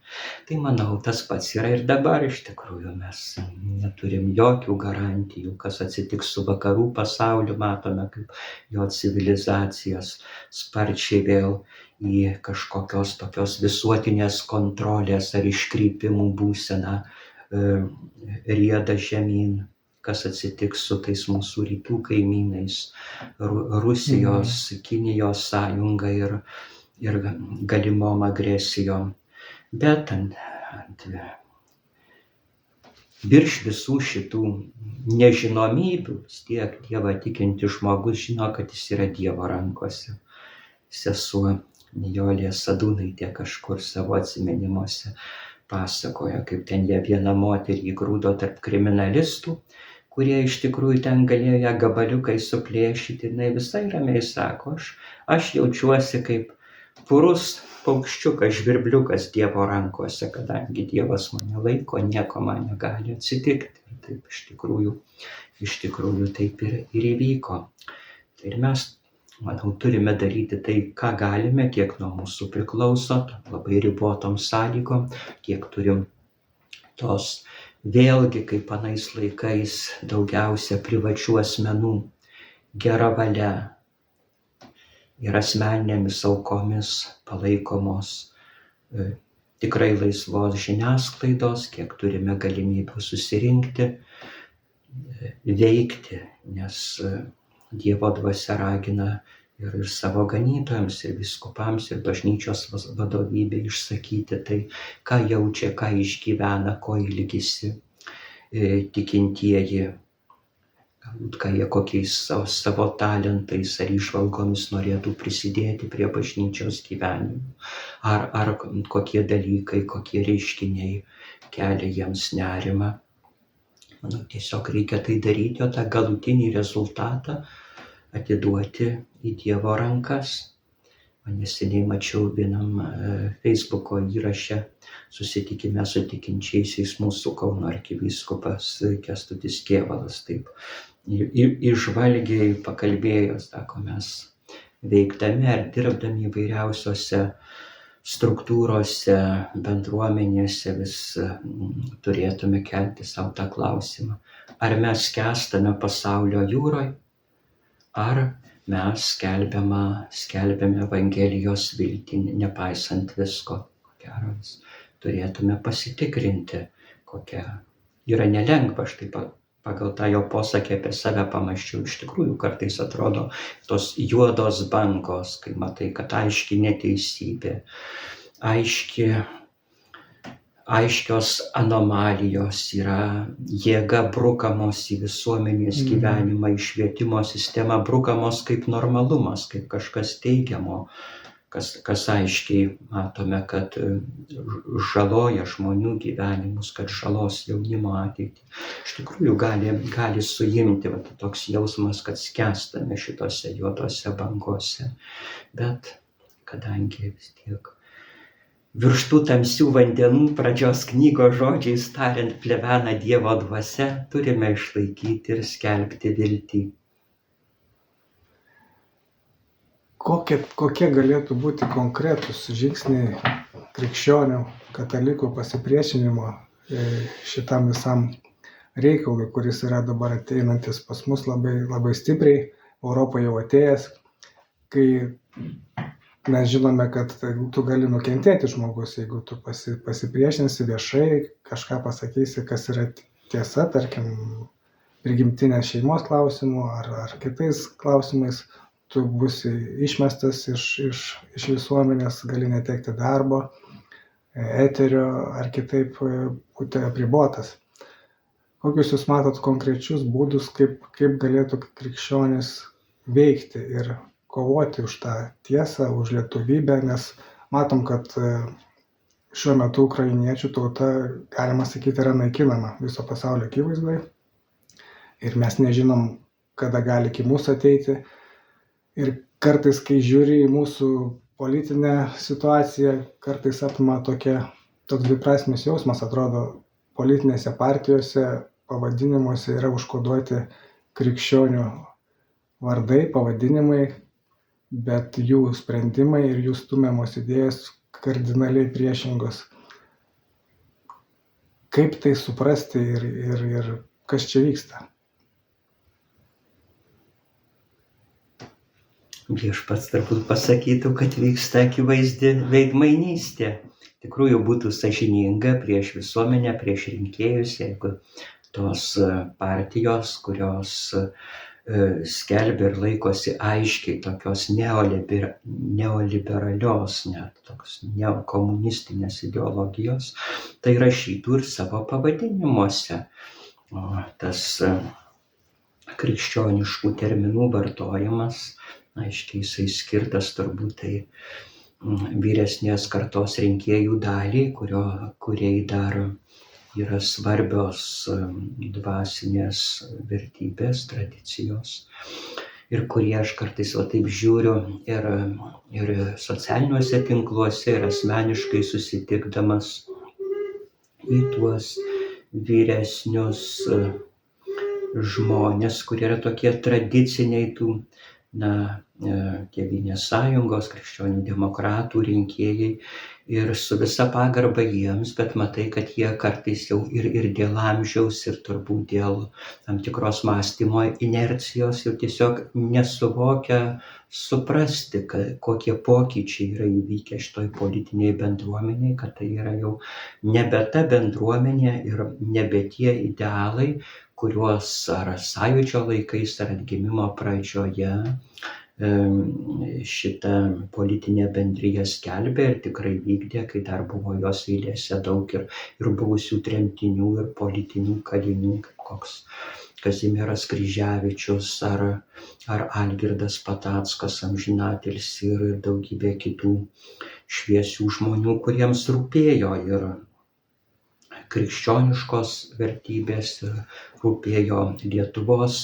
Tai manau, tas pats yra ir dabar iš tikrųjų. Mes neturim jokių garantijų, kas atsitiks su vakarų pasauliu, matome, kaip jo civilizacijos sparčiai vėl į kažkokios tokios visuotinės kontrolės ar iškrypimų būseną rieda žemyn. Kas atsitiks su tais mūsų rytų kaimynais, Rusijos, Kinijos sąjunga ir galimom agresijom. Bet virš visų šitų nežinomybių vis tiek Dievą tikintis žmogus žino, kad jis yra Dievo rankose. Sesuo Nijolė Sadūnaitė kažkur savo atsiminimuose pasakoja, kaip ten jie vieną moterį įgrūdo tarp kriminalistų, kurie iš tikrųjų ten galėjo ją gabaliukai suplėšyti. Jinai visai ramiai sako, aš jaučiuosi kaip purus paukščiukas, žvirbliukas Dievo rankose, kadangi Dievas mane laiko, nieko man negali atsitikti. Ir taip iš tikrųjų taip ir įvyko. Ir mes, manau, turime daryti tai, ką galime, kiek nuo mūsų priklauso, labai ribotom sąlygom, kiek turim tos vėlgi, kaip anais laikais, daugiausia privačių asmenų gera valia ir asmeninėmis aukomis palaikomos tikrai laisvos žiniasklaidos, kiek turime galimybių susirinkti, veikti, nes Dievo dvasia ragina ir savo ganytojams, ir vyskupams, ir bažnyčios vadovybė išsakyti tai, ką jaučia, ką išgyvena, ko ilgisi tikintieji, galbūt ką jie kokiais savo talentais ar įžvalgomis norėtų prisidėti prie bažnyčios gyvenimo, ar kokie dalykai, kokie reiškiniai kelia jiems nerimą. Manau, tiesiog reikia tai daryti, o tą galutinį rezultatą atiduoti į Dievo rankas. Neseniai mačiau vienam Facebooko įraše susitikime su tikinčiaisiais mūsų Kauno arkivyskupas Kęstutis Kėvalas taip įžvalgiai pakalbėjo, sako, mes veikdami ar dirbdami įvairiausiose struktūrose, bendruomenėse vis turėtume kelti savo tą klausimą, ar mes skęstame pasaulio jūroje, ar mes skelbiame Evangelijos viltį, nepaisant visko. Gero, turėtume pasitikrinti, kokia yra nelengva. Aš taip pagal tą jo posakį apie save pamąsčiau, iš tikrųjų kartais atrodo tos juodos bangos, kai matai, kad aiški neteisybė, aiškios anomalijos yra, jėga brukamos į visuomenės gyvenimą, į švietimo sistemą, brukamos kaip normalumas, kaip kažkas teigiamo, kas aiškiai matome, kad žaloja žmonių gyvenimus, kad žalos jaunimo ateitį. Iš tikrųjų gali suimti toks jausmas, kad skęstame šitose juodose bangose. Bet kadangi vis tiek virš tų tamsių vandenų, pradžios knygos žodžiais tariant, plevena Dievo dvasia, turime išlaikyti ir skelbti viltį. Kokie galėtų būti konkretūs žingsniai krikščionių, katalikų pasipriešinimo šitam visam reikalui, kuris yra dabar ateinantis pas mus labai, labai stipriai, Europoje jau atėjęs, kai mes žinome, kad tu gali nukentėti žmogus, jeigu tu pasipriešinsi viešai, kažką pasakysi, kas yra tiesa, tarkim, prigimtinės šeimos klausimų ar kitais klausimais, tu būsi išmestas iš visuomenės, gali netekti darbo, eterio ar kitaip būti apribotas. Kokius jūs matot konkrečius būdus, kaip galėtų krikščionys veikti ir kovoti už tą tiesą, už lietuvybę, nes matom, kad šiuo metu ukrainiečių tauta, galima sakyti, yra naikinama viso pasaulio akivaizdoje ir mes nežinom, kada gali iki mūsų ateiti. Ir kartais, kai žiūri į mūsų politinę situaciją, kartais apima toks dviprasmis jausmas, atrodo, politinėse partijose, pavadinimuose yra užkoduoti krikščionių vardai, pavadinimai, bet jų sprendimai ir jų stumiamos idėjos kardinaliai priešingos. Kaip tai suprasti ir kas čia vyksta? Viešpats turbūt pasakytų, kad vyksta akivaizdi veidmainystė. Tikrųjų būtų sąžininga prieš visuomenę, prieš rinkėjus, jeigu tos partijos, kurios skelbia ir laikosi aiškiai tokios neoliberalios, net toks neokomunistinės ideologijos, tai rašytų ir savo pavadinimuose. O tas krikščioniškų terminų vartojimas, aiškiai jisai skirtas turbūt tai vyresnės kartos rinkėjų daliai, kuriai dar yra svarbios dvasinės vertybės, tradicijos ir kurie aš kartais taip žiūriu ir socialiniuose tinkluose ir asmeniškai susitikdamas į tuos vyresnius žmonės, kurie yra tokie tradiciniai tų Tėvynės sąjungos, krikščionių demokratų rinkėjai ir su visa pagarba jiems, bet matai, kad jie kartais jau ir dėl amžiaus ir turbūt dėl tam tikros mąstymo inercijos jau tiesiog nesuvokia suprasti, kokie pokyčiai yra įvykę šitoj politiniai bendruomeniai, kad tai yra jau nebe ta bendruomenė ir nebe tie idealai, kuriuos ar sąjūdžio laikais, ar atgimimo pradžioje šitą politinę bendriją skelbė ir tikrai vykdė, kai dar buvo jos eilėse daug ir buvusių tremtinių ir politinių kalinių, kaip koks Kazimieras Kryževičius ar Algirdas Patackas amžinatilsį ir daugybė kitų šviesių žmonių, kuriems rūpėjo ir krikščioniškos vertybės, rūpėjo Lietuvos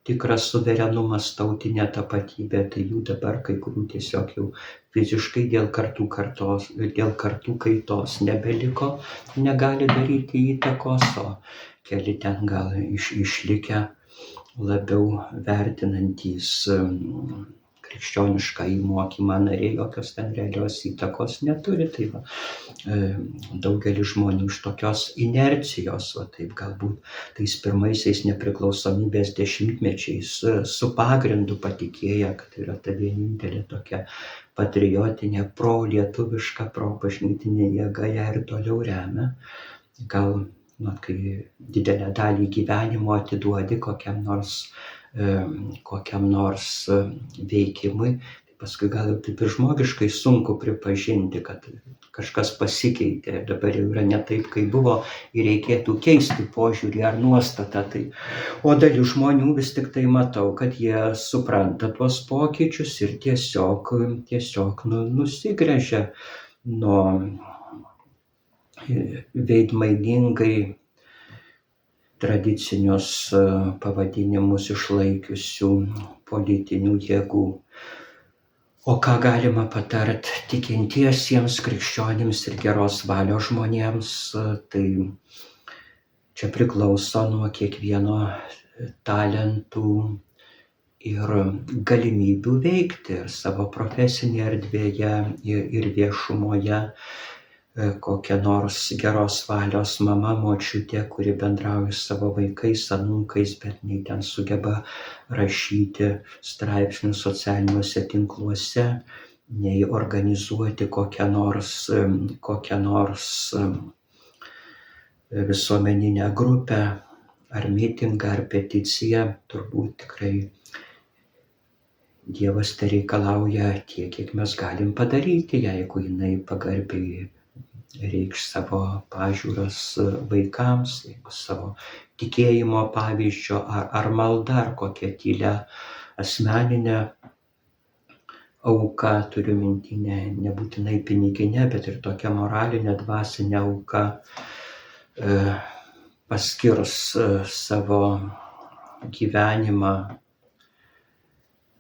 tikras suverenumas, tautinė tapatybė, tai jų dabar kai kurių tiesiog jau fiziškai dėl kartų kaitos nebeliko, negali daryti įtakos, o keli ten gal išlikę labiau vertinantys krikščionišką įmokymą nariai jokios ten realios įtakos neturi. Tai va, daugelis žmonių iš tokios inercijos, o taip galbūt tais pirmaisiais nepriklausomybės dešimtmečiais su pagrindu patikėję, kad yra ta vienintelė tokia patriotinė, pro-lietuviška, pro-bažnytinė jėga ją ir toliau remia. Gal, kai didelę dalį gyvenimo atiduodi kokiam nors veikimui, tai paskui gal taip ir žmogiškai sunku pripažinti, kad kažkas pasikeitė, dabar jau yra ne taip, kaip buvo ir reikėtų keisti požiūrį ar nuostatą. O dalis žmonių vis tik tai matau, kad jie supranta tuos pokyčius ir tiesiog nusigręžia nuo veidmainingai tradicinius pavadinimus išlaikiusių politinių jėgų. O ką galima patart tikintiesiems, krikščionims ir geros valios žmonėms, tai čia priklauso nuo kiekvieno talentų ir galimybių veikti ir savo profesinėje erdvėje ir viešumoje. Kokia nors geros valios mama, močiutė, kuri bendrauja su savo vaikais, anūkais, bet nei ten sugeba rašyti straipsnių socialiniuose tinkluose, nei organizuoti kokią nors visuomeninę grupę, ar mitingą, ar peticiją, turbūt tikrai Dievas tereikalauja tiek, kiek mes galim padaryti, jeigu jinai pagarbiai reikš savo pažiūras vaikams, jeigu savo tikėjimo pavyzdžio ar malda, ar kokia tylia asmeninė auka, turiu minty nebūtinai piniginė, bet ir tokia moralinė, dvasinė auka paskirs savo gyvenimą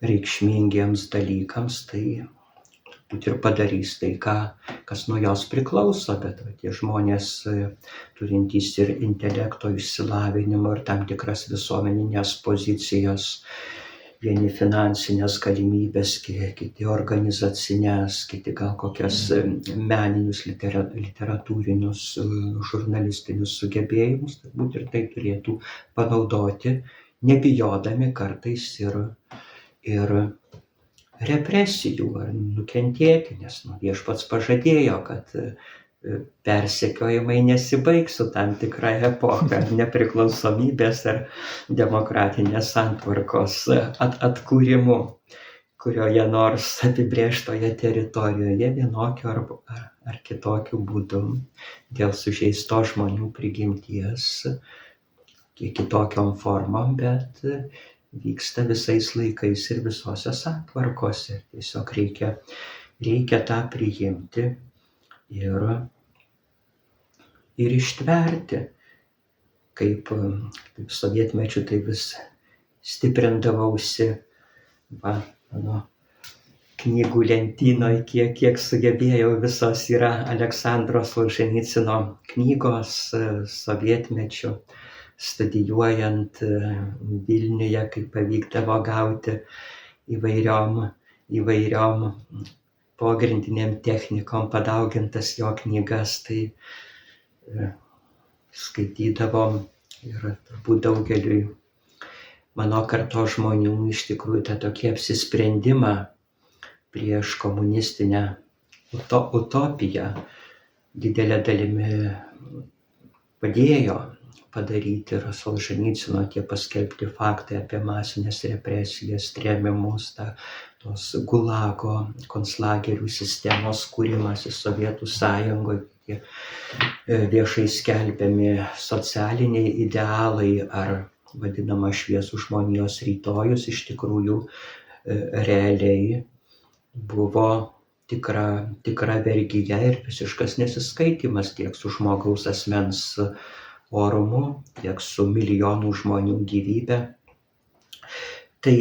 reikšmingiems dalykams, tai būt ir padarys tai, kas nuo jos priklauso, bet tie žmonės turintys ir intelekto išsilavinimo ir tam tikras visuomeninės pozicijas, vieni finansinės galimybės, kiti organizacinės, kiti gal kokias meninius, literatūrinius, žurnalistinius sugebėjimus, turbūt ir tai turėtų panaudoti, nebijodami kartais ir represijų ar nukentėti, nes Viešpats pažadėjo, kad persekiojimai nesibaigs su tam tikra epocha nepriklausomybės ar demokratinės santvarkos atkūrimu kurioje nors apibrėžtoje teritorijoje vienokiu ar kitokiu būdu dėl sužeistos žmonių prigimties, kitokiom formom, bet vyksta visais laikais ir visose santvarkose. Tiesiog reikia tą priimti ir ištverti. Kaip sovietmečiu tai vis stiprindavausi mano knygų lentynoje, kiek sugebėjau, visos yra Aleksandro Solženicino knygos sovietmečiu, studijuojant Vilniuje, kaip pavykdavo gauti įvairiom pogrindinėm technikom padaugintas jo knygas, tai skaitydavom ir turbūt daugeliui mano kartos žmonių iš tikrųjų tą tokį apsisprendimą prieš komunistinę utopiją didelė dalimi padėjo padaryti ir Solženicino tie paskelbti faktai apie masinės represijas, trėmimus, tos gulago konclagerių sistemos kūrimas į Sovietų Sąjungoje, tie viešai skelbiami socialiniai idealai ar vadinama šviesų žmonijos rytojus iš tikrųjų realiai buvo tikra vergija ir visiškas nesiskaitymas tiek su žmogaus asmens orumu, tiek su milijonų žmonių gyvybe. Tai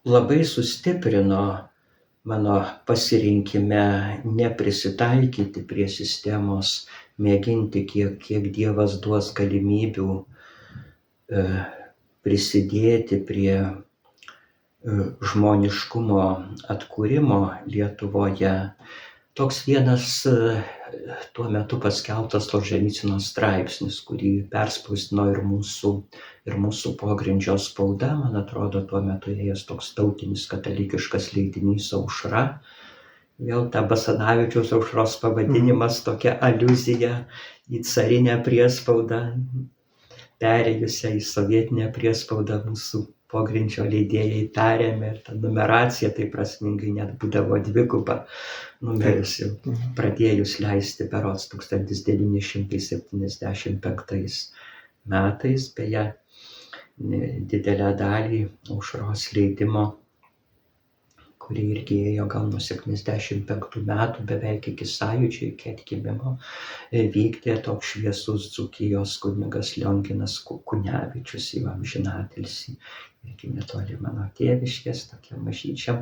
labai sustiprino mano pasirinkime neprisitaikyti prie sistemos, mėginti, kiek Dievas duos galimybių prisidėti prie žmoniškumo atkūrimo Lietuvoje. Toks vienas tuo metu paskelbtas Solženicino straipsnis, kurį perspausdino ir mūsų pogrindžio spauda, man atrodo, tuo metu ėjęs toks tautinis katalikiškas leidinys Aušra. Vėl ta Basanavičiaus Aušros pavadinimas, tokia aliuzija į carinę priespaudą, perėjusią į sovietinę priespaudą mūsų pogrindžio leidėjai perėmė ir ta numeracija tai prasmingai net būdavo dviguba numeris jau pradėjus leisti berods 1975 metais, beje, didelę dalį Aušros leidimo, kurį irgi ėjo gal nuo 75 metų, beveik iki Sąjūdžio, iki atgimimo, vykdė toks šviesus Dzūkijos kunigas Lionginas Kunevičius, į amžinatilsį, irgi netoli mano tėviškės, tokia mažyčiam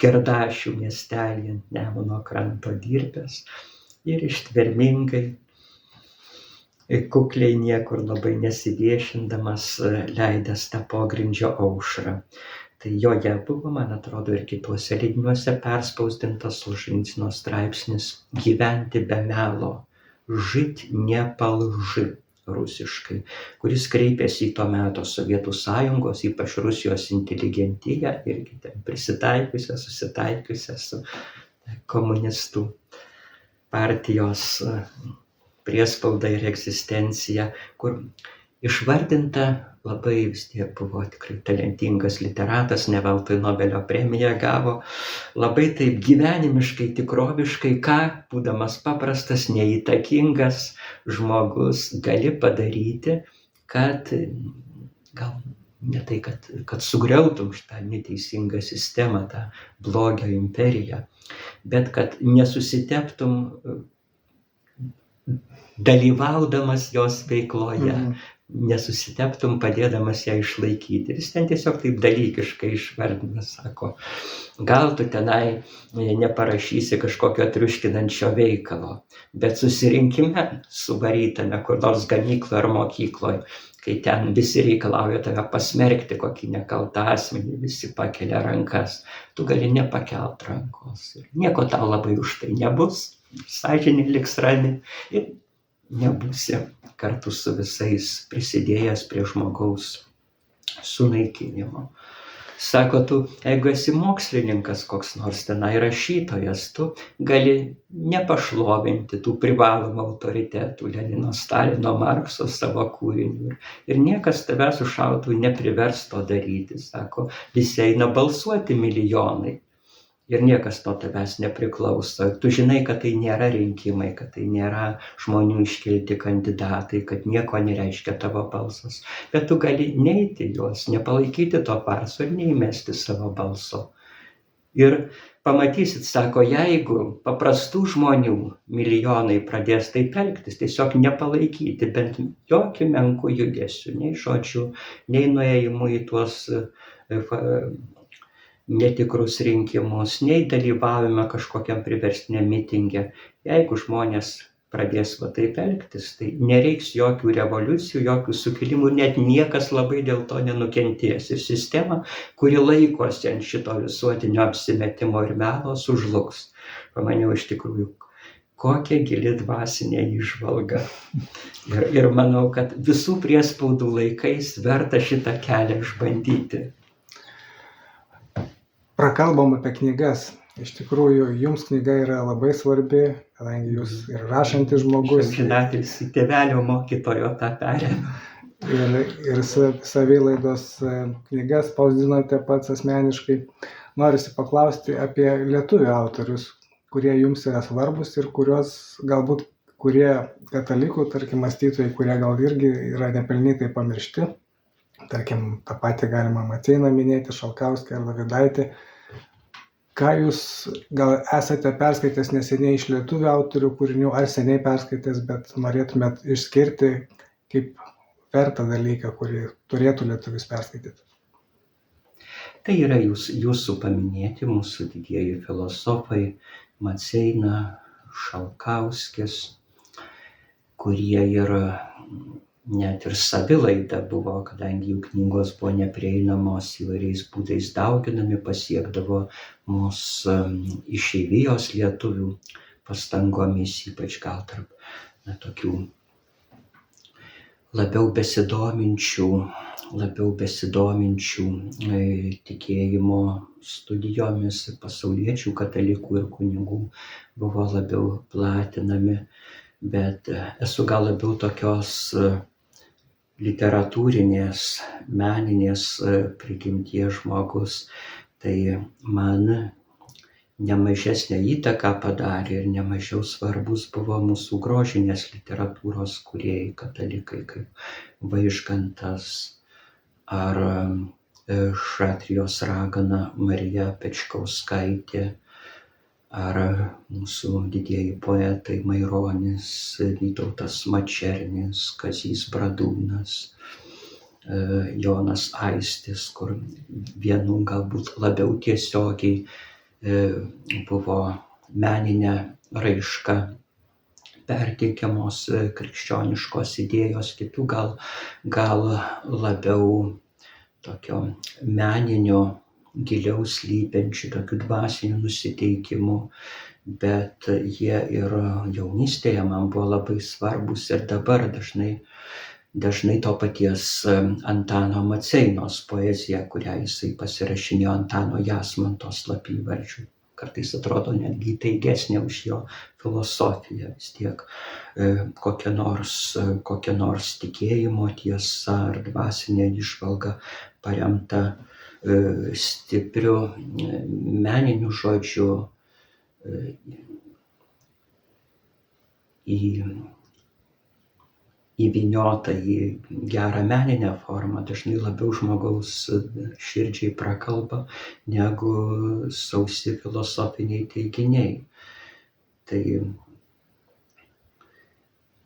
Gerdašių miestelį ant Nemuno kranto dirbęs ir ištvermingai, kukliai niekur labai nesiviešindamas leidęs tą pogrindžio aušrą. Tai joje buvo, man atrodo, ir kituose leidiniuose perspausdintas Solženicino straipsnis Gyventi be melo, žit nepalži rusiškai, kuris kreipėsi į to meto Sovietų Sąjungos, ypač Rusijos inteligentiją, irgi ten prisitaikiusią, susitaikiusią su komunistų partijos priespauda ir egzistencija, kur išvardinta labai vis tiek buvo tikrai talentingas literatas, ne veltui Nobelio premiją gavo, labai taip gyvenimiškai, tikroviškai, ką, būdamas paprastas, neįtakingas žmogus, gali padaryti, kad gal ne tai, kad sugriautum šitą neteisingą sistemą, tą blogio imperiją, bet kad nesusiteptum dalyvaudamas jos veikloje. nesusiteptum padėdamas ją išlaikyti. Ir jis ten tiesiog taip dalykiškai išvardina, sako, gal tu tenai neparašysi kažkokio triuškinančio veikalo, bet susirinkime suvarytame kur nors gamykloje ar mokykloje, kai ten visi reikalauja tave pasmerkti kokį nekaltą asmenį, visi pakelia rankas, tu gali nepakelt rankos. Ir nieko tau labai už tai nebus, sąžinė liks rami ir nebūsi kartu su visais prisidėjęs prie žmogaus sunaikinimo. Sako, tu, jeigu esi mokslininkas koks nors tenai rašytojas, tu gali nepašlovinti tų privalomų autoritetų Lenino, Stalino, Markso savo kūrinių. Ir niekas tavęs su šautuvu neprivers to daryti. Sako, visi eina balsuoti milijonai. Ir niekas nuo tavęs nepriklauso. Tu žinai, kad tai nėra rinkimai, kad tai nėra žmonių iškelti kandidatai, kad nieko nereiškia tavo balsas. Bet tu gali neiti juos, nepalaikyti to farso ir neįmesti savo balso. Ir pamatysit, sako, jeigu paprastų žmonių milijonai pradės taip elgtis, tiesiog nepalaikyti bent jokių menkų judesių, nei žodžių, nei nuėjimų į tuos netikrus rinkimus, nei dalyvavime kažkokiam priverstiniam mitinge. Jeigu žmonės pradės va taip elgtis, tai nereiks jokių revoliucijų, jokių sukilimų, net niekas labai dėl to nenukentės. Ir sistema, kuri laikosi ant šito visuotinio apsimetimo ir melo, sužlugs. Pamaniau iš tikrųjų, kokia gili dvasinė įžvalga. Ir manau, kad visų priespaudų laikais verta šitą kelią išbandyti. Prakalbam apie knygas. Iš tikrųjų, jums knyga yra labai svarbi, kadangi jūs ir rašantis žmogus. Žinatelis į tėvelio mokytojo tą perėmė. Ir savilaidos knygas spausdinote pats asmeniškai. Norisi paklausti apie lietuvių autorius, kurie jums yra svarbus ir kurie katalikų, tarkim, mąstytojai, kurie gal irgi yra nepelnytai pamiršti. Tarkim, tą patį galima Maceiną minėti, Šalkauskį ar Lavidaitį. Ką jūs gal esate perskaitęs neseniai iš lietuvių autorių kūrinių, ar seniai perskaitęs, bet norėtumėt išskirti kaip vertą dalyką, kurį turėtų lietuvis perskaityti? Tai yra jūsų paminėti mūsų didieji filosofai Maceina, Šalkauskis, kurie yra net ir savilaida buvo, kadangi jų knygos buvo neprieinamos, įvairiais būdais dauginami, pasiekdavo mūsų išeivijos lietuvių pastangomis, ypač gal tarp tokių labiau besidominčių tikėjimo studijomis, pasauliečių katalikų ir kunigų buvo labiau platinami, bet esu gal labiau tokios literatūrinės, meninės prigimties žmogus, tai man nemažesnę įtaką padarė ir nemažiau svarbus buvo mūsų grožinės literatūros kūrėjai katalikai, kaip Vaižgantas ar Šatrijos ragana Marija Pečkauskaitė, ar mūsų didieji poetai Maironis, Vytautas Mačernis, Kazys Bradūnas, Jonas Aistis, kur vienų galbūt labiau tiesiogiai buvo meninė raiška perteikiamos krikščioniškos idėjos, kitų gal labiau tokio meninio, giliau slypinčių, tokių dvasinių nusiteikimų, bet jie ir jaunystėje man buvo labai svarbus ir dabar dažnai to paties Antano Maceinos poezija, kurią jisai pasirašinėjo Antano Jasmanto slapyvardžiu. Kartais atrodo netgi taigesnė už jo filosofiją, vis tiek kokia nors tikėjimo tiesa ar dvasinė įžvalga paremta stipriu meniniu žodžiu įvyniota į gerą meninę formą, dažnai labiau žmogaus širdžiai prakalba negu sausi filosofiniai teiginiai. Tai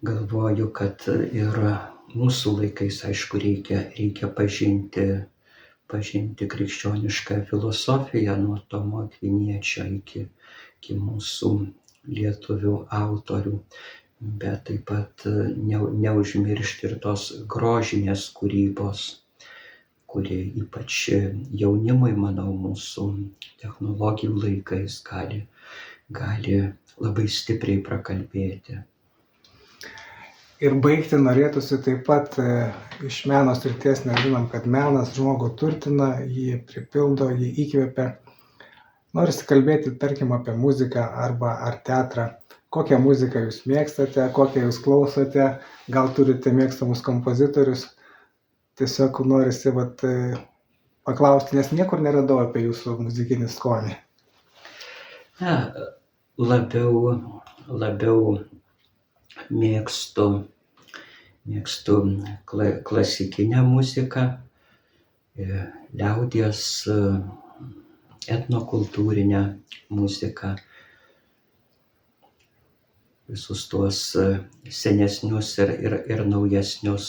galvoju, kad ir mūsų laikais, aišku, reikia pažinti krikščionišką filosofiją nuo Tomo Akviniečio iki mūsų lietuvių autorių, bet taip pat neužmiršti ir tos grožinės kūrybos, kuri ypač jaunimui, manau, mūsų technologijų laikais gali labai stipriai prakalbėti. Ir baigti norėtųsi taip pat iš meno srities, nes žinom, kad menas žmogų turtina, jį pripildo, jį įkvepia. Norisi kalbėti, tarkim, apie muziką ar teatrą. Kokią muziką jūs mėgstate, kokią jūs klausote, gal turite mėgstamus kompozitorius. Tiesiog norisi paklausti, nes niekur neradau apie jūsų muzikinį skonį. Labiau mėgstu klasikinę muziką, liaudies etnokultūrinę muziką, visus tuos senesnius ir naujesnius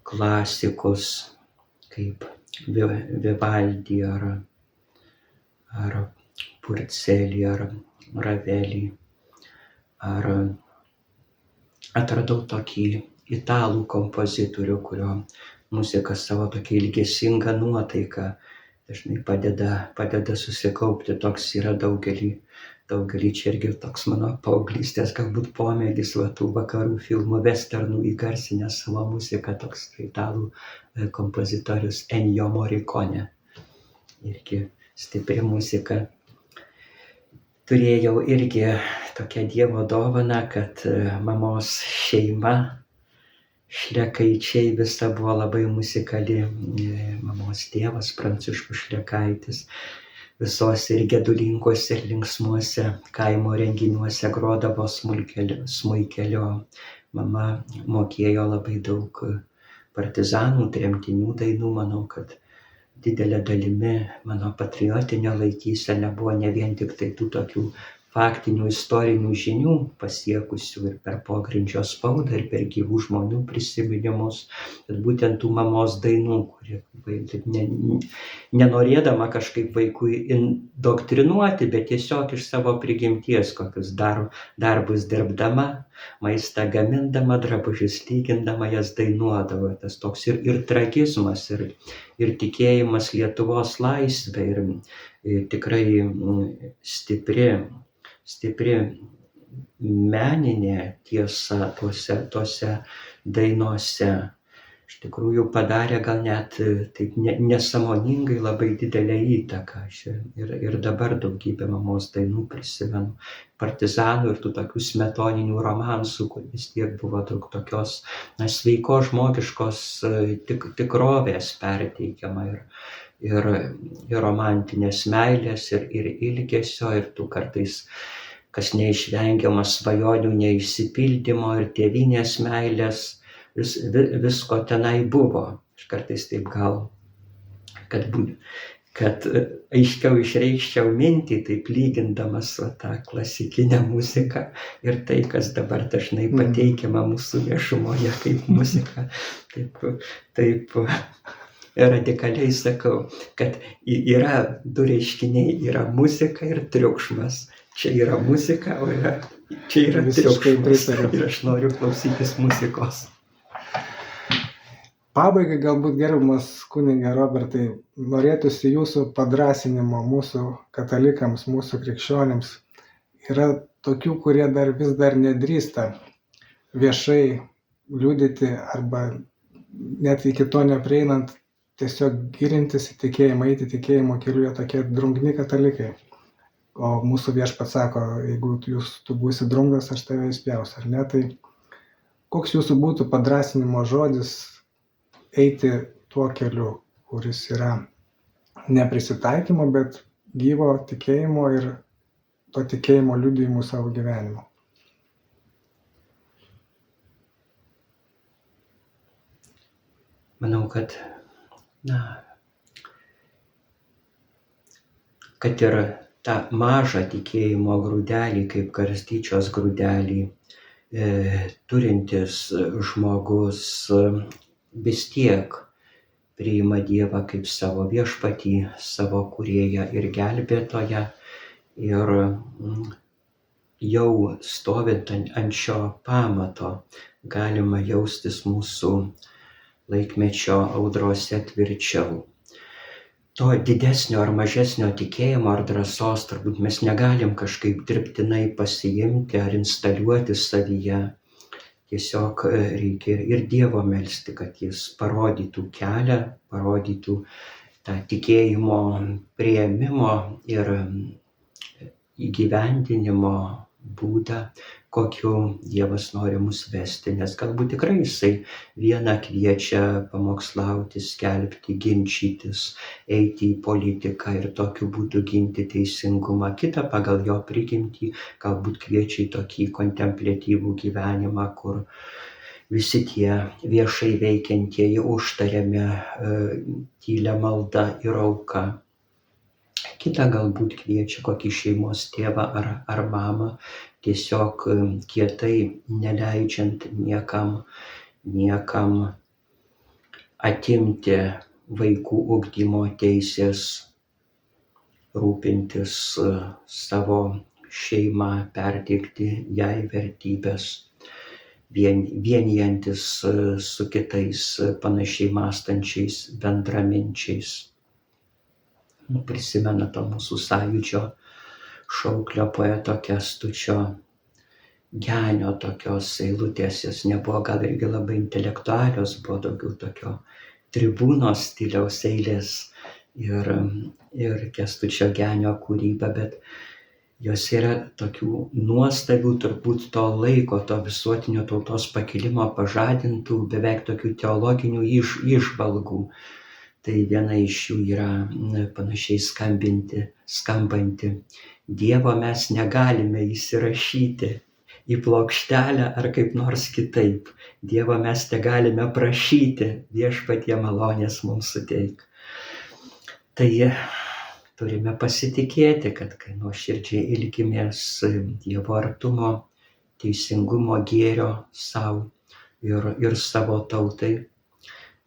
klasikus, kaip Vivaldį ar Purcelį ar Ravelį. Ar atradau tokį italų kompozitorių, kurio muzika savo tokia ilgesinga nuotaika dažnai padeda susikaupti. Toks yra daugelį čia irgi toks mano paauglystės galbūt pomėgis, tų vakarų filmų westernų įgarsinę savo muziką, toks italų kompozitorius Ennio Morricone. Irgi stipri muzika. Turėjau irgi tokią Dievo dovaną, kad mamos šeima, Šlekaičiai, visa buvo labai musikali. Mamos tėvas Pranciškus Šlekaitis visose ir gedulingose, ir linksmuose kaimo renginiuose grodavo smuikeliu. Mama mokėjo labai daug partizanų, tremtinių dainų. Manau, kad didelė dalimi mano patriotinė laikysena buvo ne vien tik tai tų tokių faktinių istorinių žinių pasiekusių ir per pogrindžio spaudą, ir per gyvų žmonių prisiminimus, bet būtent tų mamos dainų, kurie nenorėdama kažkaip vaikui indoktrinuoti, bet tiesiog iš savo prigimties, kokius darbus dirbdama, maistą gamindama, drabužius lygindama, jas dainuodavo. Tas toks ir tragizmas, ir tikėjimas Lietuvos laisvė, ir tikrai stipri meninė tiesa tose dainose. Iš tikrųjų padarė gal net taip nesąmoningai labai didelę įtaką. Ir dabar daugybę mamos dainų prisimenu, partizanų ir tų tokių smetoninių romansų, kur vis tiek buvo daug tokios sveikos žmogiškos tikrovės perteikiama, ir romantinės meilės, ir ilgesio, ir tų kartais, kas neišvengiama, svajonių neišsipildymo, ir tėvynės meilės. Visko tenai buvo. Aš kartais taip gal, kad aiškiau išreikščiau mintį, taip lygindamas tą klasikinę muziką ir tai, kas dabar dažnai pateikiama mūsų viešumoje kaip muzika. Taip radikaliai sakau, kad yra du reiškiniai, yra muzika ir triukšmas. Čia yra muzika, o čia yra triukšmas. Ir aš noriu klausytis muzikos. Pabaigai galbūt, gerbiamas kunige Robertai, norėtųsi jūsų padrąsinimo mūsų katalikams, mūsų krikščionims. Yra tokių, kurie vis dar nedrįsta viešai liudyti arba net iki to neprieinant, tiesiog gilintis į tikėjimą, eiti tikėjimo keliu, jie tokie drungni katalikai. O mūsų Viešpats sako, jeigu tu būsi drungas, aš tave įspjausiu, ar ne? Tai koks jūsų būtų padrąsinimo žodis eiti tuo keliu, kuris yra neprisitaikymo, bet gyvo tikėjimo ir to tikėjimo liudijimų savo gyvenimu? Manau, kad ir tą mažą tikėjimo grūdelį, kaip garstyčios grūdelį, turintis žmogus vis tiek priima Dievą kaip savo viešpatį, savo kūrėją ir gelbėtoją. Ir jau stovint ant šio pamato galima jaustis mūsų laikmečio audrose tvirčiau. To didesnio ar mažesnio tikėjimo ar drąsos turbūt mes negalim kažkaip dirbtinai pasiimti ar instaliuoti savyje. Tiesiog reikia ir Dievo melsti, kad Jis parodytų kelią, parodytų tą tikėjimo priėmimo ir įgyvendinimo būdą, kokiu Dievas nori mus vesti, nes galbūt tikrai Jisai vieną kviečia pamokslauti, skelbti, ginčytis, eiti į politiką ir tokiu būdu ginti teisingumą, kitą pagal jo prigimtį galbūt kviečia į tokį kontempliatyvų gyvenimą, kur visi tie viešai veikiantieji užtariami tylia malda ir auka. Kita galbūt kviečia kokį šeimos tėvą ar mamą, tiesiog kietai neleidžiant niekam atimti vaikų ugdymo teisės, rūpintis savo šeimą, perteikti jai vertybės, vienijantis su kitais panašiai mąstančiais bendraminčiais. Prisimena to mūsų sąjūdžio šauklio poeto Kęstučio Genio tokios eilutės, jos nebuvo gal irgi labai intelektualios, buvo daugiau tokio tribūnos stiliaus eilės ir Kęstučio Genio kūryba, bet jos yra tokių nuostabių turbūt to laiko, to visuotinio tautos pakilimo pažadintų beveik tokių teologinių įžvalgų. Tai viena iš jų yra panašiai skambanti. Dievo mes negalime įsirašyti į plokštelę ar kaip nors kitaip. Dievo mes negalime prašyti, viešpatie malonės mums suteik. Tai turime pasitikėti, kad kai nuoširdžiai ilgimės Dievo artumo, teisingumo, gėrio sau ir savo tautai,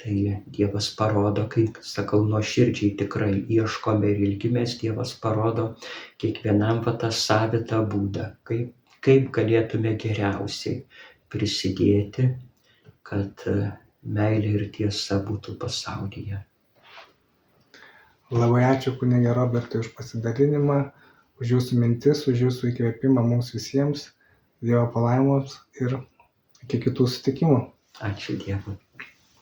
tai Dievas parodo, kai, sakau, nuoširdžiai tikrai ieškome ir ilgimės, Dievas parodo kiekvienam tą savitą būdą, kaip galėtume geriausiai prisidėti, kad meilė ir tiesa būtų pasaulyje. Labai ačiū kunige Robertai už pasidalinimą, už jūsų mintis, už jūsų įkvėpimą mums visiems. Dievo palaimos ir iki kitų susitikimų. Ačiū Dievui.